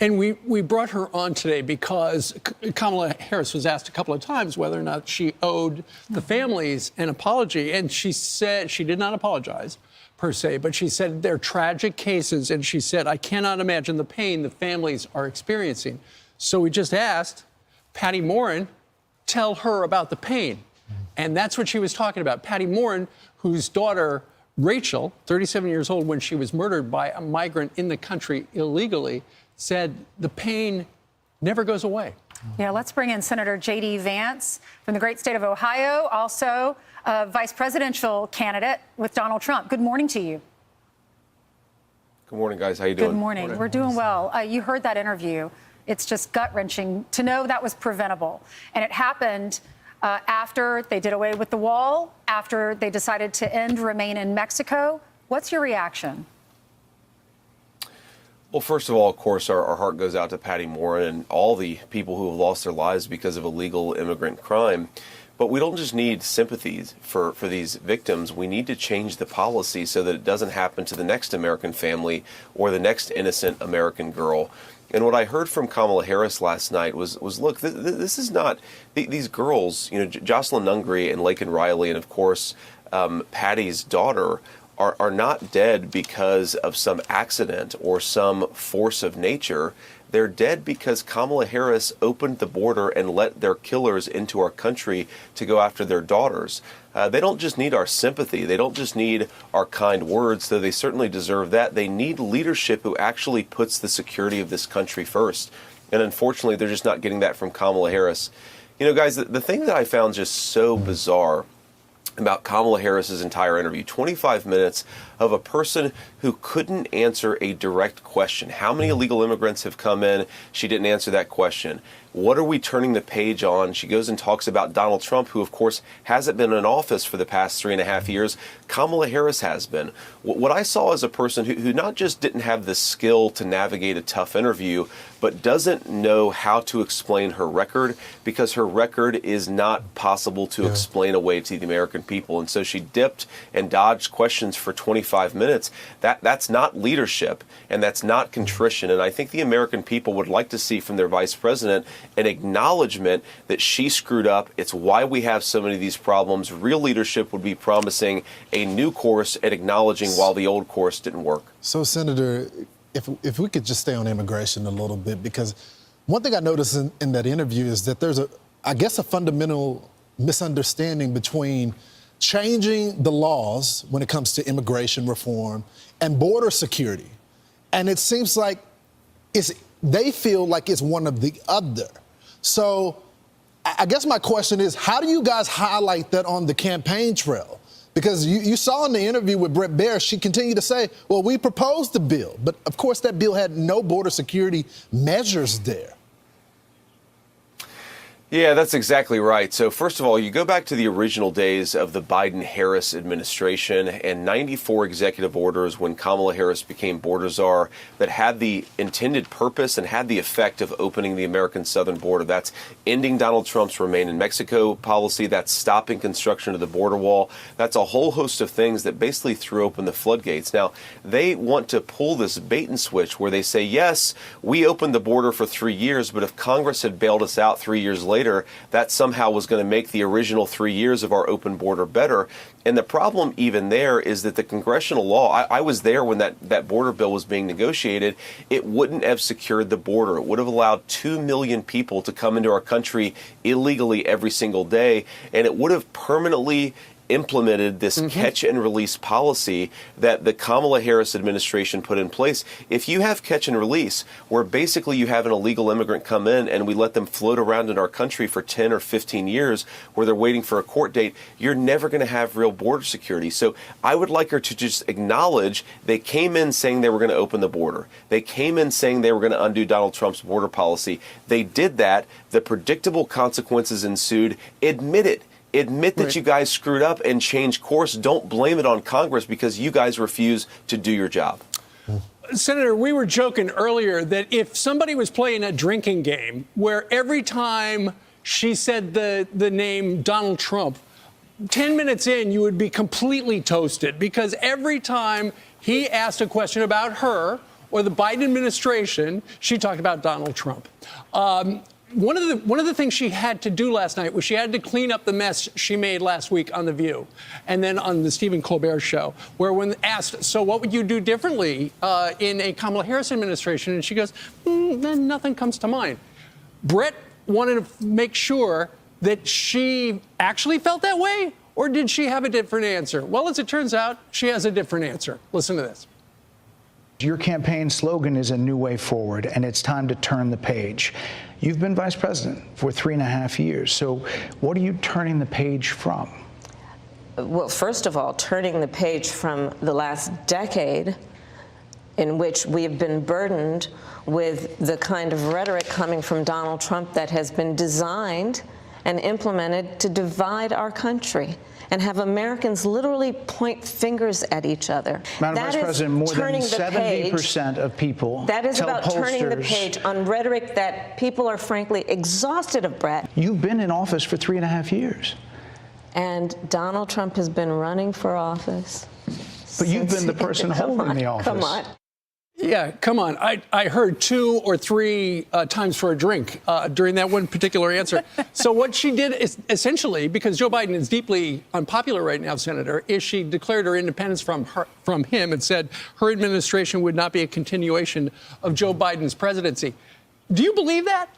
And we brought her on today because Kamala Harris was asked a couple of times whether or not she owed the families an apology. And she said she did not apologize, per se, but she said they're tragic cases. And she said, I cannot imagine the pain the families are experiencing. So we just asked Patty Morin, tell her about the pain. And that's what she was talking about. Patty Morin, whose daughter, Rachel, 37 years old, when she was murdered by a migrant in the country illegally, said the pain never goes away. Yeah, let's bring in Senator J.D. Vance from the great state of Ohio, also a vice presidential candidate with Donald Trump. Good morning to you. Good morning, guys. How you doing? Good morning. We're doing well. You heard that interview. It's just gut-wrenching to know that was preventable. And it happened after they did away with the wall, after they decided to end Remain in Mexico. What's your reaction? Well, first of all, of course, our heart goes out to Patty Morin and all the people who have lost their lives because of illegal immigrant crime. But we don't just need sympathies for these victims. We need to change the policy so that it doesn't happen to the next American family or the next innocent American girl. And what I heard from Kamala Harris last night was look, this is not, these girls, you know, Jocelyn Nungari and Laken Riley and, of course, Patty's daughter are not dead because of some accident or some force of nature. They're dead because Kamala Harris opened the border and let their killers into our country to go after their daughters. They don't just need our sympathy. They don't just need our kind words, though they certainly deserve that. They need leadership who actually puts the security of this country first. And unfortunately, they're just not getting that from Kamala Harris. You know, guys, the thing that I found just so bizarre about Kamala Harris's entire interview, 25 minutes of a person who couldn't answer a direct question. How many illegal immigrants have come in? She didn't answer that question. What are we turning the page on? She goes and talks about Donald Trump, who, of course, hasn't been in office for the past 3.5 years. Kamala Harris has been. What I saw as a person who not just didn't have the skill to navigate a tough interview, but doesn't know how to explain her record, because her record is not possible to explain away to the American people. And so she dipped and dodged questions for 25 minutes. That's not leadership, and that's not contrition. And I think the American people would like to see from their vice president an acknowledgement that she screwed up. It's why we have so many of these problems. Real leadership would be promising a new course and acknowledging while the old course didn't work. So, Senator, if we could just stay on immigration a little bit, because one thing I noticed in that interview is that there's a fundamental misunderstanding between changing the laws when it comes to immigration reform and border security. And it seems like they feel like it's one of the other. So I guess my question is, how do you guys highlight that on the campaign trail? Because you saw in the interview with Bret Baier, she continued to say, well, we proposed the bill. But of course, that bill had no border security measures there. Yeah, that's exactly right. So first of all, you go back to the original days of the Biden-Harris administration and 94 executive orders when Kamala Harris became border czar that had the intended purpose and had the effect of opening the American southern border. That's ending Donald Trump's Remain in Mexico policy. That's stopping construction of the border wall. That's a whole host of things that basically threw open the floodgates. Now, they want to pull this bait and switch where they say, yes, we opened the border for 3 years, but if Congress had bailed us out 3 years later, that somehow was going to make the original 3 years of our open border better. And the problem even there is that the congressional law, I was there when that border bill was being negotiated, it wouldn't have secured the border. It would have allowed 2 million people to come into our country illegally every single day, and it would have permanently implemented this catch and release policy that the Kamala Harris administration put in place. If you have catch and release, where basically you have an illegal immigrant come in and we let them float around in our country for 10 or 15 years where they're waiting for a court date, you're never going to have real border security. So I would like her to just acknowledge they came in saying they were going to open the border. They came in saying they were going to undo Donald Trump's border policy. They did that. The predictable consequences ensued. Admit it. Admit that you guys screwed up and change course. Don't blame it on Congress because you guys refuse to do your job. Senator, we were joking earlier that if somebody was playing a drinking game where every time she said the name Donald Trump, 10 minutes in, you would be completely toasted because every time he asked a question about her or the Biden administration, she talked about Donald Trump. One of the things she had to do last night was she had to clean up the mess she made last week on The View and then on the Stephen Colbert show, where when asked, so what would you do differently in a Kamala Harris administration? And she goes, then nothing comes to mind. Brett wanted to make sure that she actually felt that way, or did she have a different answer? Well, as it turns out, she has a different answer. Listen to this. Your campaign slogan is a new way forward, and it's time to turn the page. You've been vice president for 3.5 years. So what are you turning the page from? Well, first of all, turning the page from the last decade in which we have been burdened with the kind of rhetoric coming from Donald Trump that has been designed and implemented to divide our country and have Americans literally point fingers at each other. Madam Vice President, more than 70% of people that is tell about pollsters, turning the page on rhetoric that people are frankly exhausted of, Brett. You've been in office for 3.5 years. And Donald Trump has been running for office. But you've been the person holding the office. Come on. Yeah, come on. I heard 2 or 3 times for a drink during that one particular answer. So what she did is essentially, because Joe Biden is deeply unpopular right now, Senator, is she declared her independence from him and said her administration would not be a continuation of Joe Biden's presidency. Do you believe that?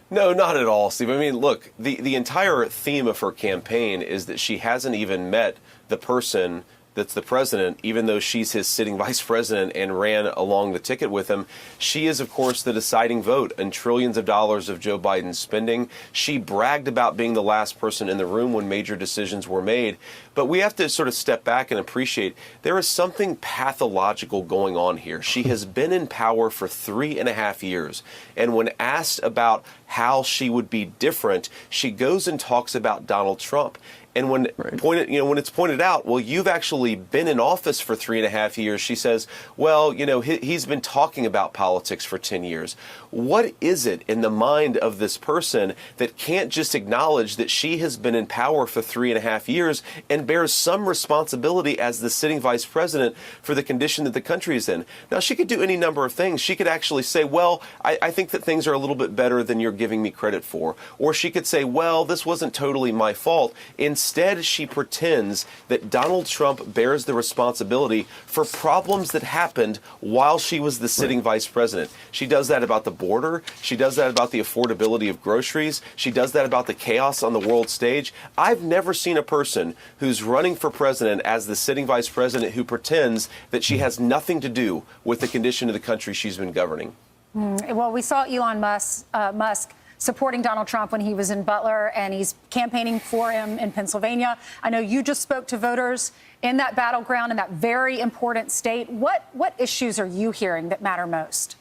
No, not at all, Steve. I mean, look, the entire theme of her campaign is that she hasn't even met the person that's the president, even though she's his sitting vice president and ran along the ticket with him. She is, of course, the deciding vote in trillions of dollars of Joe Biden's spending. She bragged about being the last person in the room when major decisions were made. But we have to sort of step back and appreciate there is something pathological going on here. She has been in power for 3.5 years. And when asked about how she would be different, she goes and talks about Donald Trump. And when when it's pointed out, well, you've actually been in office for 3.5 years, she says, well, he's been talking about politics for 10 years. What is it in the mind of this person that can't just acknowledge that she has been in power for 3.5 years and bears some responsibility as the sitting vice president for the condition that the country is in? Now, she could do any number of things. She could actually say, well, I think that things are a little bit better than you're giving me credit for. Or she could say, well, this wasn't totally my fault. Instead, she pretends that Donald Trump bears the responsibility for problems that happened while she was the sitting vice president. She does that about the border. She does that about the affordability of groceries. She does that about the chaos on the world stage. I've never seen a person who's running for president as the sitting vice president who pretends that she has nothing to do with the condition of the country she's been governing. Well, we saw Elon Musk supporting Donald Trump when he was in Butler, and he's campaigning for him in Pennsylvania. I know you just spoke to voters in that battleground, in that very important state. What issues are you hearing that matter most?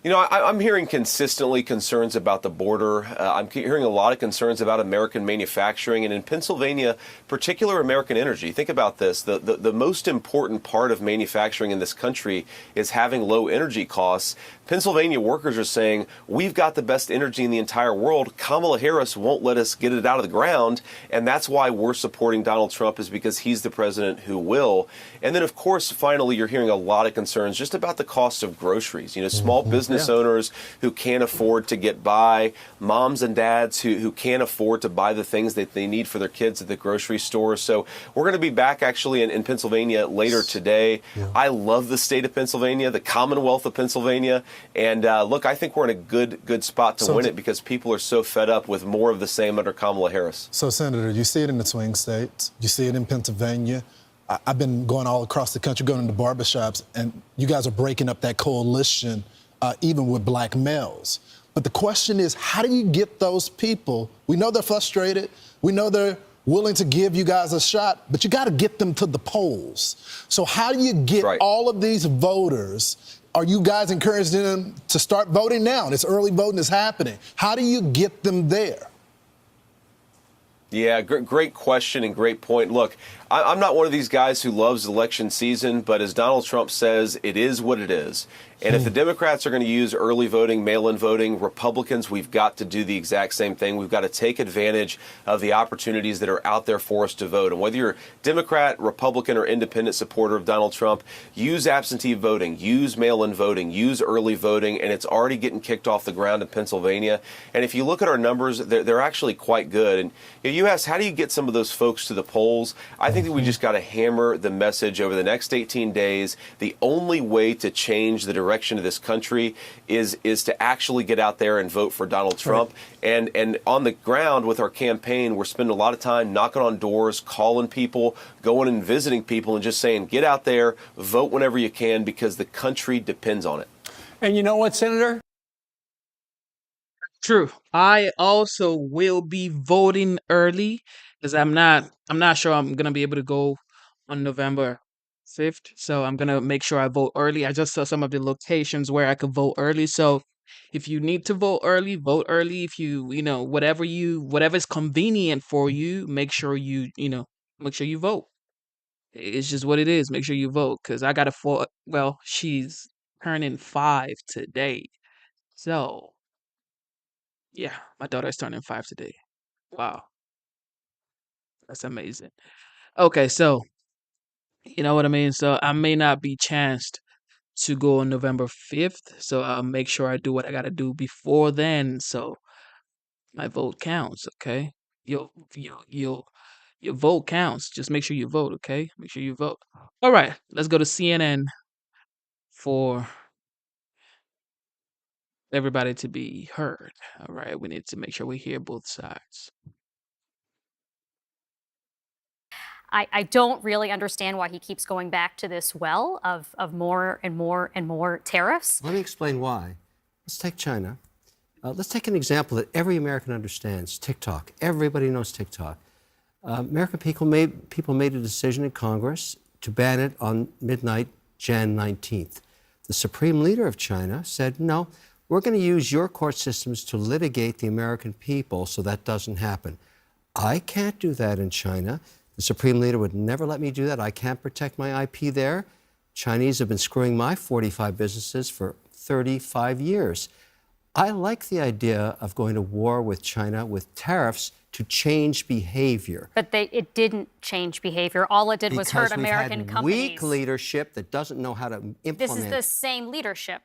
I'm hearing consistently concerns about the border. I'm hearing a lot of concerns about American manufacturing, and in Pennsylvania, particular American energy. Think about this. The most important part of manufacturing in this country is having low energy costs. Pennsylvania workers are saying, we've got the best energy in the entire world. Kamala Harris won't let us get it out of the ground, and that's why we're supporting Donald Trump, is because he's the president who will. And then, of course, finally, you're hearing a lot of concerns just about the cost of groceries. Small business owners who can't afford to get by, moms and dads who can't afford to buy the things that they need for their kids at the grocery store. So we're going to be back actually in Pennsylvania later today. Yeah. I love the state of Pennsylvania, the Commonwealth of Pennsylvania. And look, I think we're in a good spot to win it, because people are so fed up with more of the same under Kamala Harris. So, Senator, you see it in the swing states. You see it in Pennsylvania. I've been going all across the country, going into barbershops, and you guys are breaking up that coalition, even with black males. But the question is, how do you get those people? We know they're frustrated. We know they're willing to give you guys a shot, but you got to get them to the polls. So how do you get all of these voters? Are you guys encouraging them to start voting now? This early voting is happening. How do you get them there? Yeah, great question and great point. Look, I'm not one of these guys who loves election season, but as Donald Trump says, it is what it is. And if the Democrats are going to use early voting, mail-in voting, Republicans, we've got to do the exact same thing. We've got to take advantage of the opportunities that are out there for us to vote. And whether you're Democrat, Republican, or independent supporter of Donald Trump, use absentee voting, use mail-in voting, use early voting, and it's already getting kicked off the ground in Pennsylvania. And if you look at our numbers, they're actually quite good. And you ask, how do you get some of those folks to the polls? I think that we just got to hammer the message over the next 18 days. The only way to change the direction of this country is to actually get out there and vote for Donald Trump. Right. And on the ground with our campaign, we're spending a lot of time knocking on doors, calling people, going and visiting people, and just saying, get out there, vote whenever you can, because the country depends on it. And you know what, Senator? True. I also will be voting early, because I'm not sure I'm gonna be able to go on November 5th. So I'm gonna make sure I vote early. I just saw some of the locations where I could vote early. So if you need to vote early, vote early. If whatever's convenient for you, make sure you vote. It's just what it is. Make sure you vote, because I got she's turning 5 today. So yeah, my daughter's turning 5 today. Wow. That's amazing. Okay, so you know what I mean? So I may not be chanced to go on November 5th. So I'll make sure I do what I gotta do before then, so my vote counts, okay? Your vote counts. Just make sure you vote, okay? Make sure you vote. All right, let's go to CNN for everybody to be heard. All right, we need to make sure we hear both sides. I don't really understand why he keeps going back to this well of more and more and more tariffs. Let me explain why. Let's take China. Let's take an example that every American understands, TikTok. Everybody knows TikTok. American people made a decision in Congress to ban it on midnight, Jan 19th. The supreme leader of China said, no, we're going to use your court systems to litigate the American people so that doesn't happen. I can't do that in China. The Supreme Leader would never let me do that. I can't protect my IP there. Chinese have been screwing my 45 businesses for 35 years. I like the idea of going to war with China with tariffs to change behavior. But it didn't change behavior. All it did was hurt American we've had companies. Weak leadership that doesn't know how to implement. This is the same leadership.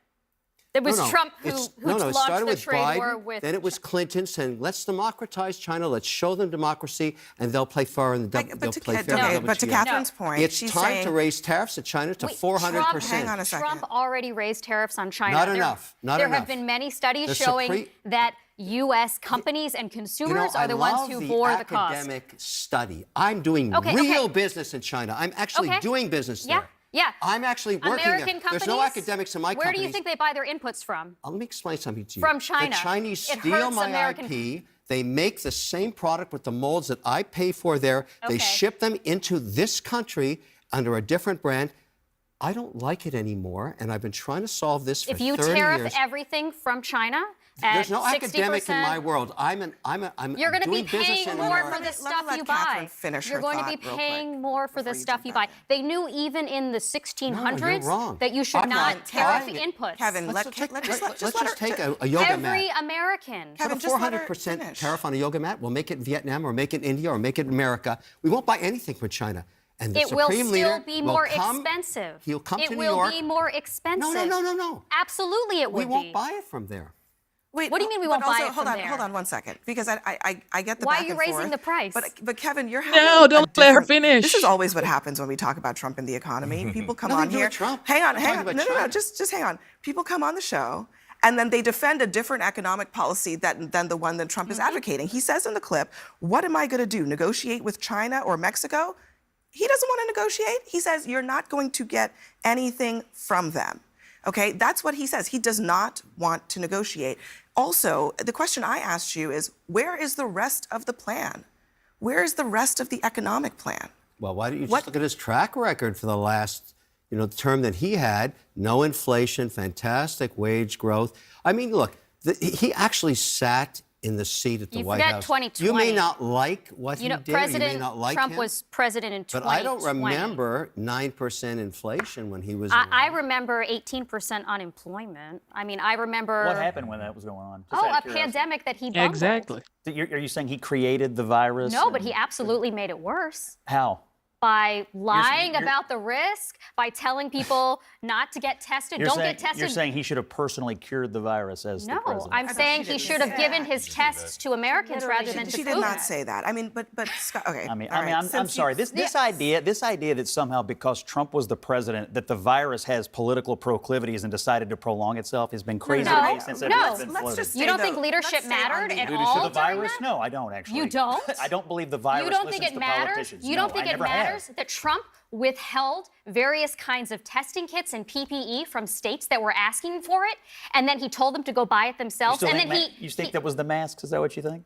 It was Trump who it launched started the with trade Biden, war with. then it was Clinton saying, let's democratize China, let's show them democracy, and they'll play fair in the WTO. But to Catherine's point, it's she's time saying, to raise tariffs at China to 400%. Hang on a second. Trump already raised tariffs on China. Not enough. There have been many studies showing that U.S. companies and consumers are the ones who bore the cost. Academic study. I'm doing real business in China. I'm actually doing business there. Yeah. I'm actually working American there. companies, There's no academics in my company. Where do you think they buy their inputs from? Let me explain something to you. From China. The Chinese It steal hurts my American IP. They make the same product with the molds that I pay for there. They ship them into this country under a different brand. I don't like it anymore, and I've been trying to solve this for 30 years. If you tariff everything from China at there's no 60%, academic in my world. I'm you're going to be doing paying business more anymore. for the stuff you buy. You're going to be paying more for the stuff you buy. They knew even in the 1600s that you should not tariff inputs. Kevin, let's just take a yoga mat. Every American. Kevin, just 400% tariff on a yoga mat. We'll make it in Vietnam or make it in India or make it in America. We won't buy anything from China. And the Supreme Leader be more expensive. He'll come to New It York. will be more expensive. No. Absolutely, it would be. We won't buy it from there. Wait, what do you mean we won't buy it from there? Hold on 1 second, because I get the Why back are you and raising forth, the price? But Kevin, you're having don't let her finish. This is always what happens when we talk about Trump and the economy. People come on here. Hang on. No. Just hang on. People come on the show. And then they defend a different economic policy than the one that Trump is advocating. He says in the clip, what am I going to do, negotiate with China or Mexico? He doesn't want to negotiate. He says, you're not going to get anything from them. Okay, that's what he says. He does not want to negotiate. Also, the question I asked you is, where is the rest of the plan? Where is the rest of the economic plan? Well, why don't you just look at his track record for the last, term that he had? No inflation, fantastic wage growth. I mean, look, he actually sat in the seat at the White House. 2020. You may not like what he did, or you may not like Trump him, was president in 2020. but I don't remember 9% inflation when he was around. I remember 18% unemployment. I mean, I remember... What happened when that was going on? A pandemic that he bungled. Exactly. Are you saying he created the virus? No, but he absolutely made it worse. How? By lying about the risk, by telling people not to get tested, don't get tested. You're saying he should have personally cured the virus as the president? No, I'm saying he should have given his tests to Americans rather than to She did not say that. I mean, but Scott, okay. I'm sorry. This idea that somehow because Trump was the president that the virus has political proclivities and decided to prolong itself has been crazy to me since it's been floated. You don't think leadership mattered at all? To the virus? No, I don't actually. You don't? I don't believe the virus listens to politicians. You don't think it matters that Trump withheld various kinds of testing kits and PPE from states that were asking for it, and then he told them to go buy it themselves. You think that was the masks? Is that what you think?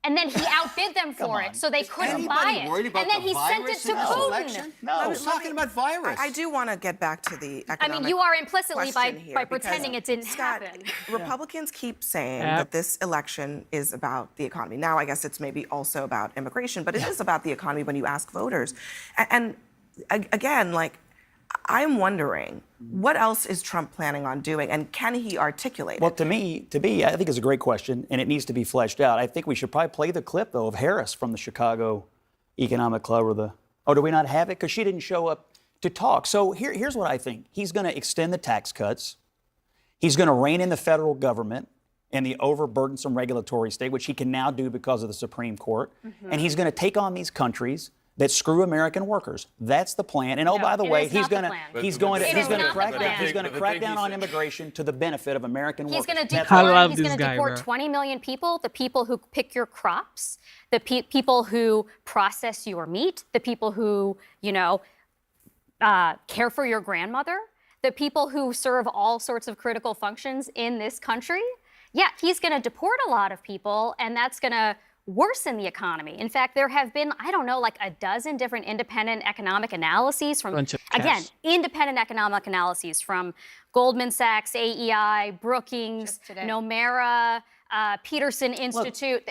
And then he outbid them for it, so they couldn't buy it. And then he sent it to Putin. No, I was talking about virus. I do want to get back to the economic. I mean, you are implicitly by pretending it didn't happen. Republicans keep saying that this election is about the economy. Now, I guess it's maybe also about immigration, but it is about the economy when you ask voters. And again, I'm wondering, what else is Trump planning on doing, and can he articulate it? Well, to me, I think it's a great question, and it needs to be fleshed out. I think we should probably play the clip, though, of Harris from the Chicago Economic Club do we not have it? Because she didn't show up to talk. So here's what I think. He's going to extend the tax cuts. He's going to rein in the federal government and the overburdensome regulatory state, which he can now do because of the Supreme Court. Mm-hmm. And he's going to take on these countries that screw American workers. That's the plan. And by the way, he's going to crack down on immigration to the benefit of American workers. He's going to deport 20 million people, the people who pick your crops, the people who process your meat, the people who, care for your grandmother, the people who serve all sorts of critical functions in this country. Yeah, he's going to deport a lot of people, and that's going to worsen the economy. In fact, there have been, a dozen different independent economic analyses from, independent economic analyses from Goldman Sachs, AEI, Brookings, Nomura, Peterson Institute.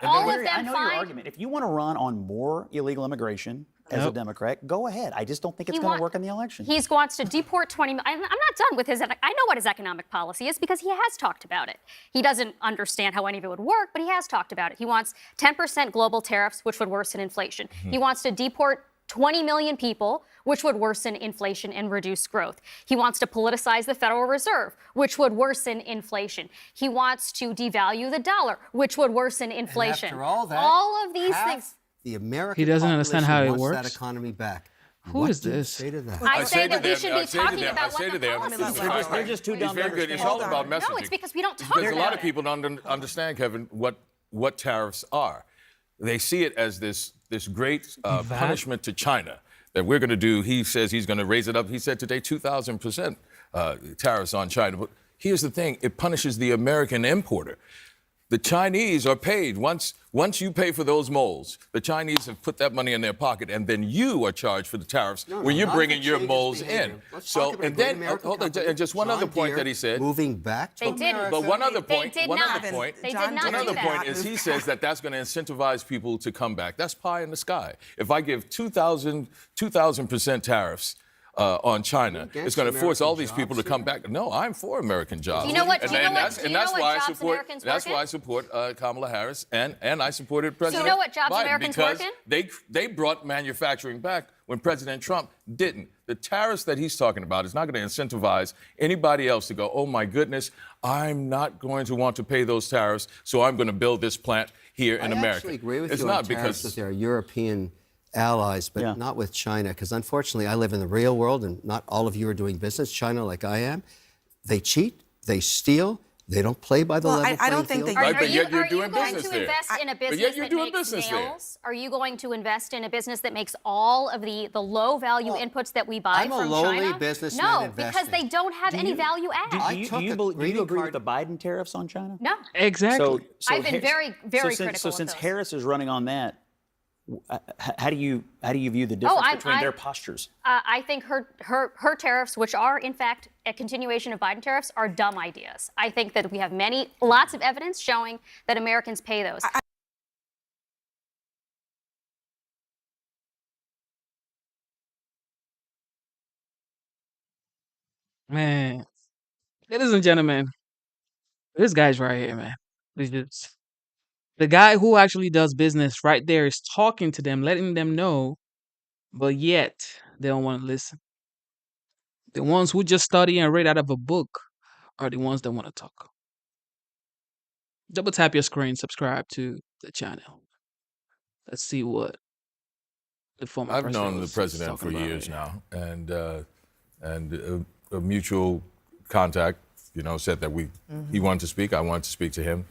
all of I them know your find argument. If you want to run on more illegal immigration as a Democrat, go ahead. I just don't think it's going to work in the election. He wants to deport 20 million. I'm not done with his. I know what his economic policy is because he has talked about it. He doesn't understand how any of it would work, but he has talked about it. He wants 10% global tariffs, which would worsen inflation. He wants to deport 20 million people, which would worsen inflation and reduce growth. He wants to politicize the Federal Reserve, which would worsen inflation. He wants to devalue the dollar, which would worsen inflation. And after all that, all of these things. The American He doesn't understand how it population wants works. that economy back. Who What is do you this? say to that? I say that we should be talking about what the policies are. They're just too dumb to very good. It's understand. all about messaging. No, it's because we don't talk Because a about lot of it. people don't understand, Kevin, what tariffs are. They see it as this great punishment to China that we're going to do. He says he's going to raise it up. He said today 2,000% tariffs on China. But here's the thing. It punishes the American importer. The Chinese are paid. Once you pay for those molds, the Chinese have put that money in their pocket, and then you are charged for the tariffs when you're bringing your molds in. So, and then, hold on, and just one other point that he said. Moving back to They didn't. But one other point, They did one not. other point, They did not one other do that. point is he says that that's going to incentivize people to come back. That's pie in the sky. If I give 2,000% tariffs on China, it's going to force all these people to come back. No, I'm for American jobs. You know what? And that's why I support Kamala Harris, and I supported President You know what jobs Biden Americans because work they brought manufacturing back when President Trump didn't. The tariffs that he's talking about is not going to incentivize anybody else to go, oh my goodness, I'm not going to want to pay those tariffs, so I'm going to build this plant here in America. I actually agree with it's you not on tariffs because with their European allies, but not with China, because unfortunately I live in the real world and not all of you are doing business. China, like I am, they cheat, they steal, they don't play by the level playing field. Are you going to invest in a business that makes nails? Are you going to invest in a business that makes all of the low-value inputs that we buy I'm from a lowly China? businessman No, investing. because they don't have any value add. Do you agree with the Biden tariffs on China? No. Exactly. So I've been very, very critical So of since those. Harris is running on that, how do you view the difference between their postures? I think her tariffs, which are in fact a continuation of Biden tariffs, are dumb ideas. I think that we have lots of evidence showing that Americans pay those. Man, ladies and gentlemen, this guy's right here, man. The guy who actually does business right there is talking to them, letting them know, but yet they don't want to listen. The ones who just study and read out of a book are the ones that want to talk. Double tap your screen, subscribe to the channel. Let's see what the former I've president known the was president talking for about years here. now, and a mutual contact, said that he wanted to speak. I wanted to speak to him.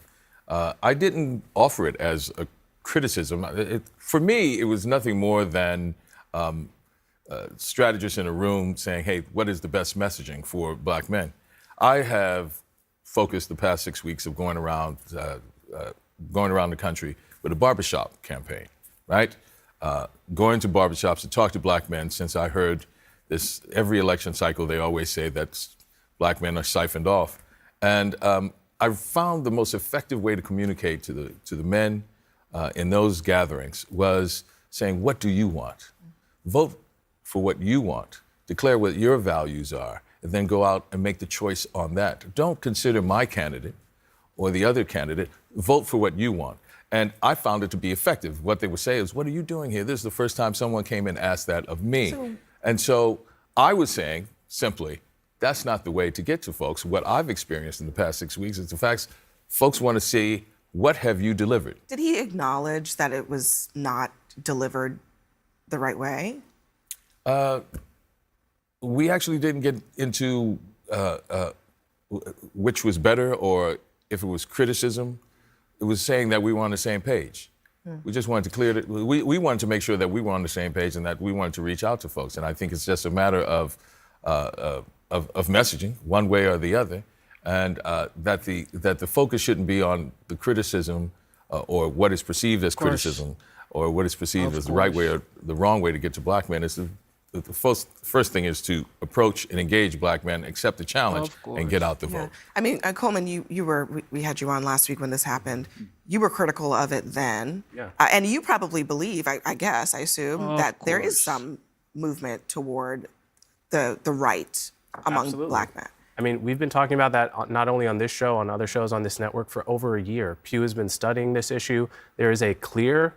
I didn't offer it as a criticism. For me, it was nothing more than strategists in a room saying, hey, what is the best messaging for black men? I have focused the past 6 weeks of going around the country with a barbershop campaign, right? Going to barbershops to talk to black men, since I heard this every election cycle, they always say that black men are siphoned off. And I've found the most effective way to communicate to the men in those gatherings was saying, what do you want? Vote for what you want. Declare what your values are, and then go out and make the choice on that. Don't consider my candidate or the other candidate. Vote for what you want. And I found it to be effective. What they would say is, what are you doing here? This is the first time someone came and asked that of me. And so I was saying, simply, that's not the way to get to folks. What I've experienced in the past 6 weeks is the fact folks want to see, what have you delivered? Did he acknowledge that it was not delivered the right way? We actually didn't get into which was better or if it was criticism. It was saying that we were on the same page. We just wanted to clear it. We wanted to make sure that we were on the same page and that we wanted to reach out to folks. And I think it's just a matter of messaging, one way or the other, and that the focus shouldn't be on the criticism or what is perceived as criticism or what is perceived as the right way or the wrong way to get to black men. It's to the first thing is to approach and engage black men, accept the challenge, and get out the vote. I mean, Coleman, we had you on last week when this happened. You were critical of it then. Yeah. And you probably believe, I assume, that there is some movement toward the right among Absolutely. black men. I mean, we've been talking about that not only on this show, on other shows on this network for over a year. Pew has been studying this issue. There is a clear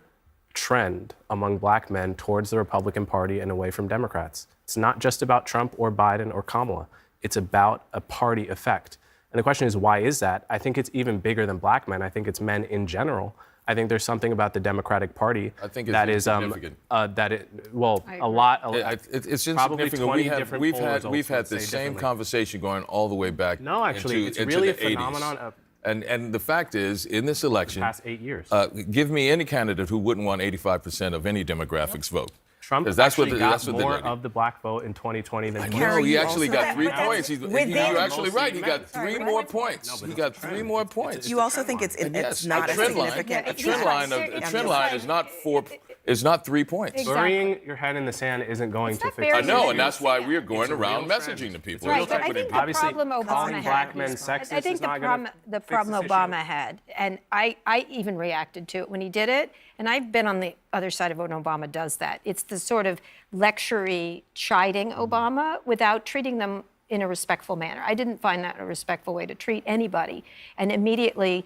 trend among black men towards the Republican Party and away from Democrats. It's not just about Trump or Biden or Kamala. It's about a party effect. And the question is, why is that? I think it's even bigger than black men. I think it's men in general. I think there's something about the Democratic Party that is significant. a lot. It's probably insignificant. 20 different We've poll had results the say same differently. conversation going all the way back. No, actually, it's really a phenomenon of And the fact is, in this election, the past 8 years. Give me any candidate who wouldn't want 85% of any demographics vote. Trump 'Cause actually got that's what more they're of the black vote in 2020 than No, he actually got 3 points. within- You're actually right. He got Sorry, 3 more points. He got 3 more points. You also think it's not as significant? A trend line is not 4. It's not 3 points. Burying your head in the sand isn't going to fix I it. know, and that's why we're going around messaging to people. Right, but I think the Obviously, problem Obama calling black had, men sexist I think is the not problem, gonna the fix problem this issue. Obama had, and I even reacted to it when he did it, and I've been on the other side of when Obama does that. It's the sort of lectury chiding Obama without treating them in a respectful manner. I didn't find that a respectful way to treat anybody, and immediately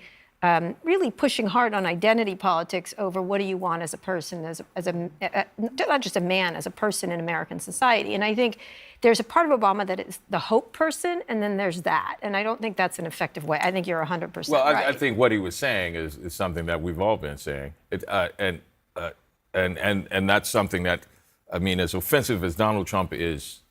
really pushing hard on identity politics over what do you want as a person, not just a man, as a person in American society. And I think there's a part of Obama that is the hope person, and then there's that. And I don't think that's an effective way. I think you're 100% Well, right. I think what he was saying is something that we've all been saying, and that's something that, I mean, as offensive as Donald Trump is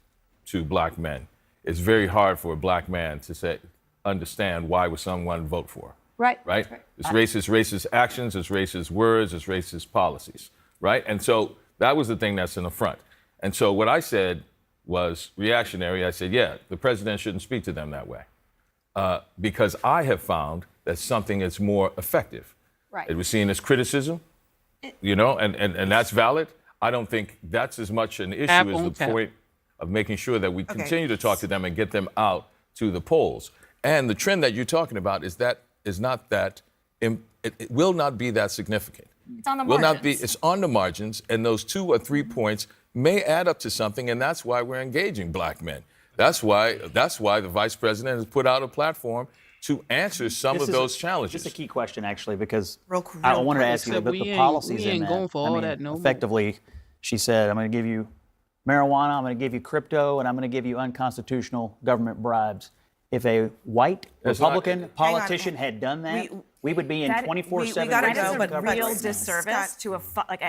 to black men, it's very hard for a black man to understand why would someone vote for. Right. Right? It's racist actions, it's racist words, it's racist policies, right? And so that was the thing that's in the front. And so what I said was reactionary. I said, yeah, the president shouldn't speak to them that way. Because I have found that something is more effective. Right. It was seen as criticism, and that's valid. I don't think that's as much an issue as the point of making sure that we continue to talk to them and get them out to the polls. And the trend that you're talking about is not that, it will not be that significant. It's on the Will not margins. be, it's on the margins, and those 2 or 3 points may add up to something, and that's why we're engaging black men. That's why the vice president has put out a platform to answer some of those challenges. Just a key question, actually, because real I wanted to quick. ask you about We the ain't- policies we in ain't that. going for I all mean, that no more. effectively, she said, I'm going to give you marijuana, I'm going to give you crypto, and I'm going to give you unconstitutional government bribes. If a white It's not- Republican politician had done that, we would be in 24/7. we gotta go, That is but a real Scott- disservice to an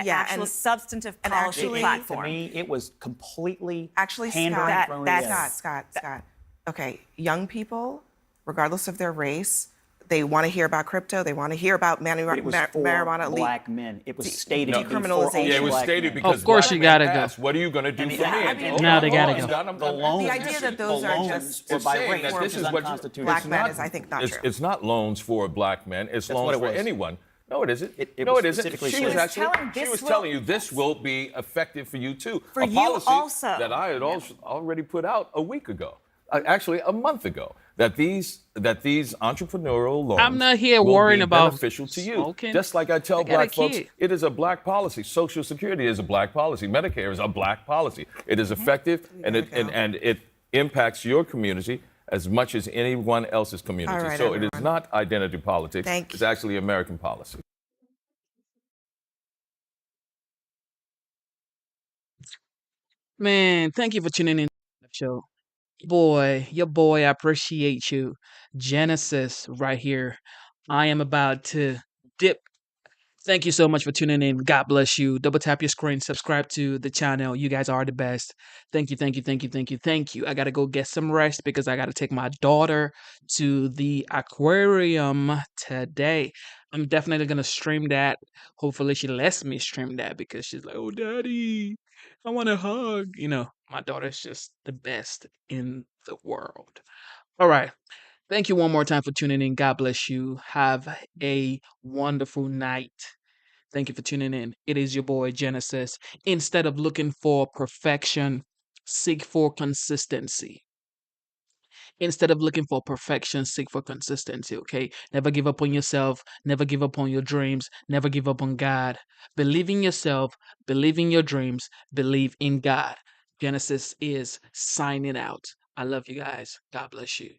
Yeah, actual and- substantive and policy actually- platform. To me, it was completely Actually, pandering Scott, thrown that's together. Scott. Okay, young people, regardless of their race, they want to hear about crypto. They want to hear about But it was for marijuana. black men. It was stated to be for all decriminalization. Yeah, it was black stated men. because Of course black you men gotta go. asked, what are you going to do for me? And Now they gotta hold go. on, The loans, The idea that those the are loans just were by saying race, that which this is is what unconstitutional. black men is, I think, not true. It's not loans for black men. It's That's what loans it for was. anyone. No, it isn't. It No, was it isn't. specifically She was said. actually telling she this was will- telling you this will be effective for you too. For a you policy also. that I had already put out a week ago, actually a month ago, that these entrepreneurial loans I'm not here will worrying be about beneficial to you. smoking. Just like I tell I got a black folks, kid. it is a black policy. Social Security is a black policy. Medicare is a black policy. It is effective and it impacts your community as much as anyone else's community. All right, so it everyone. is not identity politics. Thank It's actually American policy. Man, thank you for tuning in to the show. Your boy, I appreciate you. Genesis right here. I am about to dip. Thank you so much for tuning in. God bless you. Double tap your screen, subscribe to the channel. You guys are the best. Thank you, thank you, thank you, thank you, thank you. I gotta go get some rest because I gotta take my daughter to the aquarium today. I'm definitely gonna stream that. Hopefully she lets me stream that because she's like, oh daddy, I want a hug. My daughter's just the best in the world. All right. Thank you one more time for tuning in. God bless you. Have a wonderful night. Thank you for tuning in. It is your boy Genesis. Instead of looking for perfection, seek for consistency. Instead of looking for perfection, seek for consistency, okay? Never give up on yourself. Never give up on your dreams. Never give up on God. Believe in yourself. Believe in your dreams. Believe in God. Genesis is signing out. I love you guys. God bless you.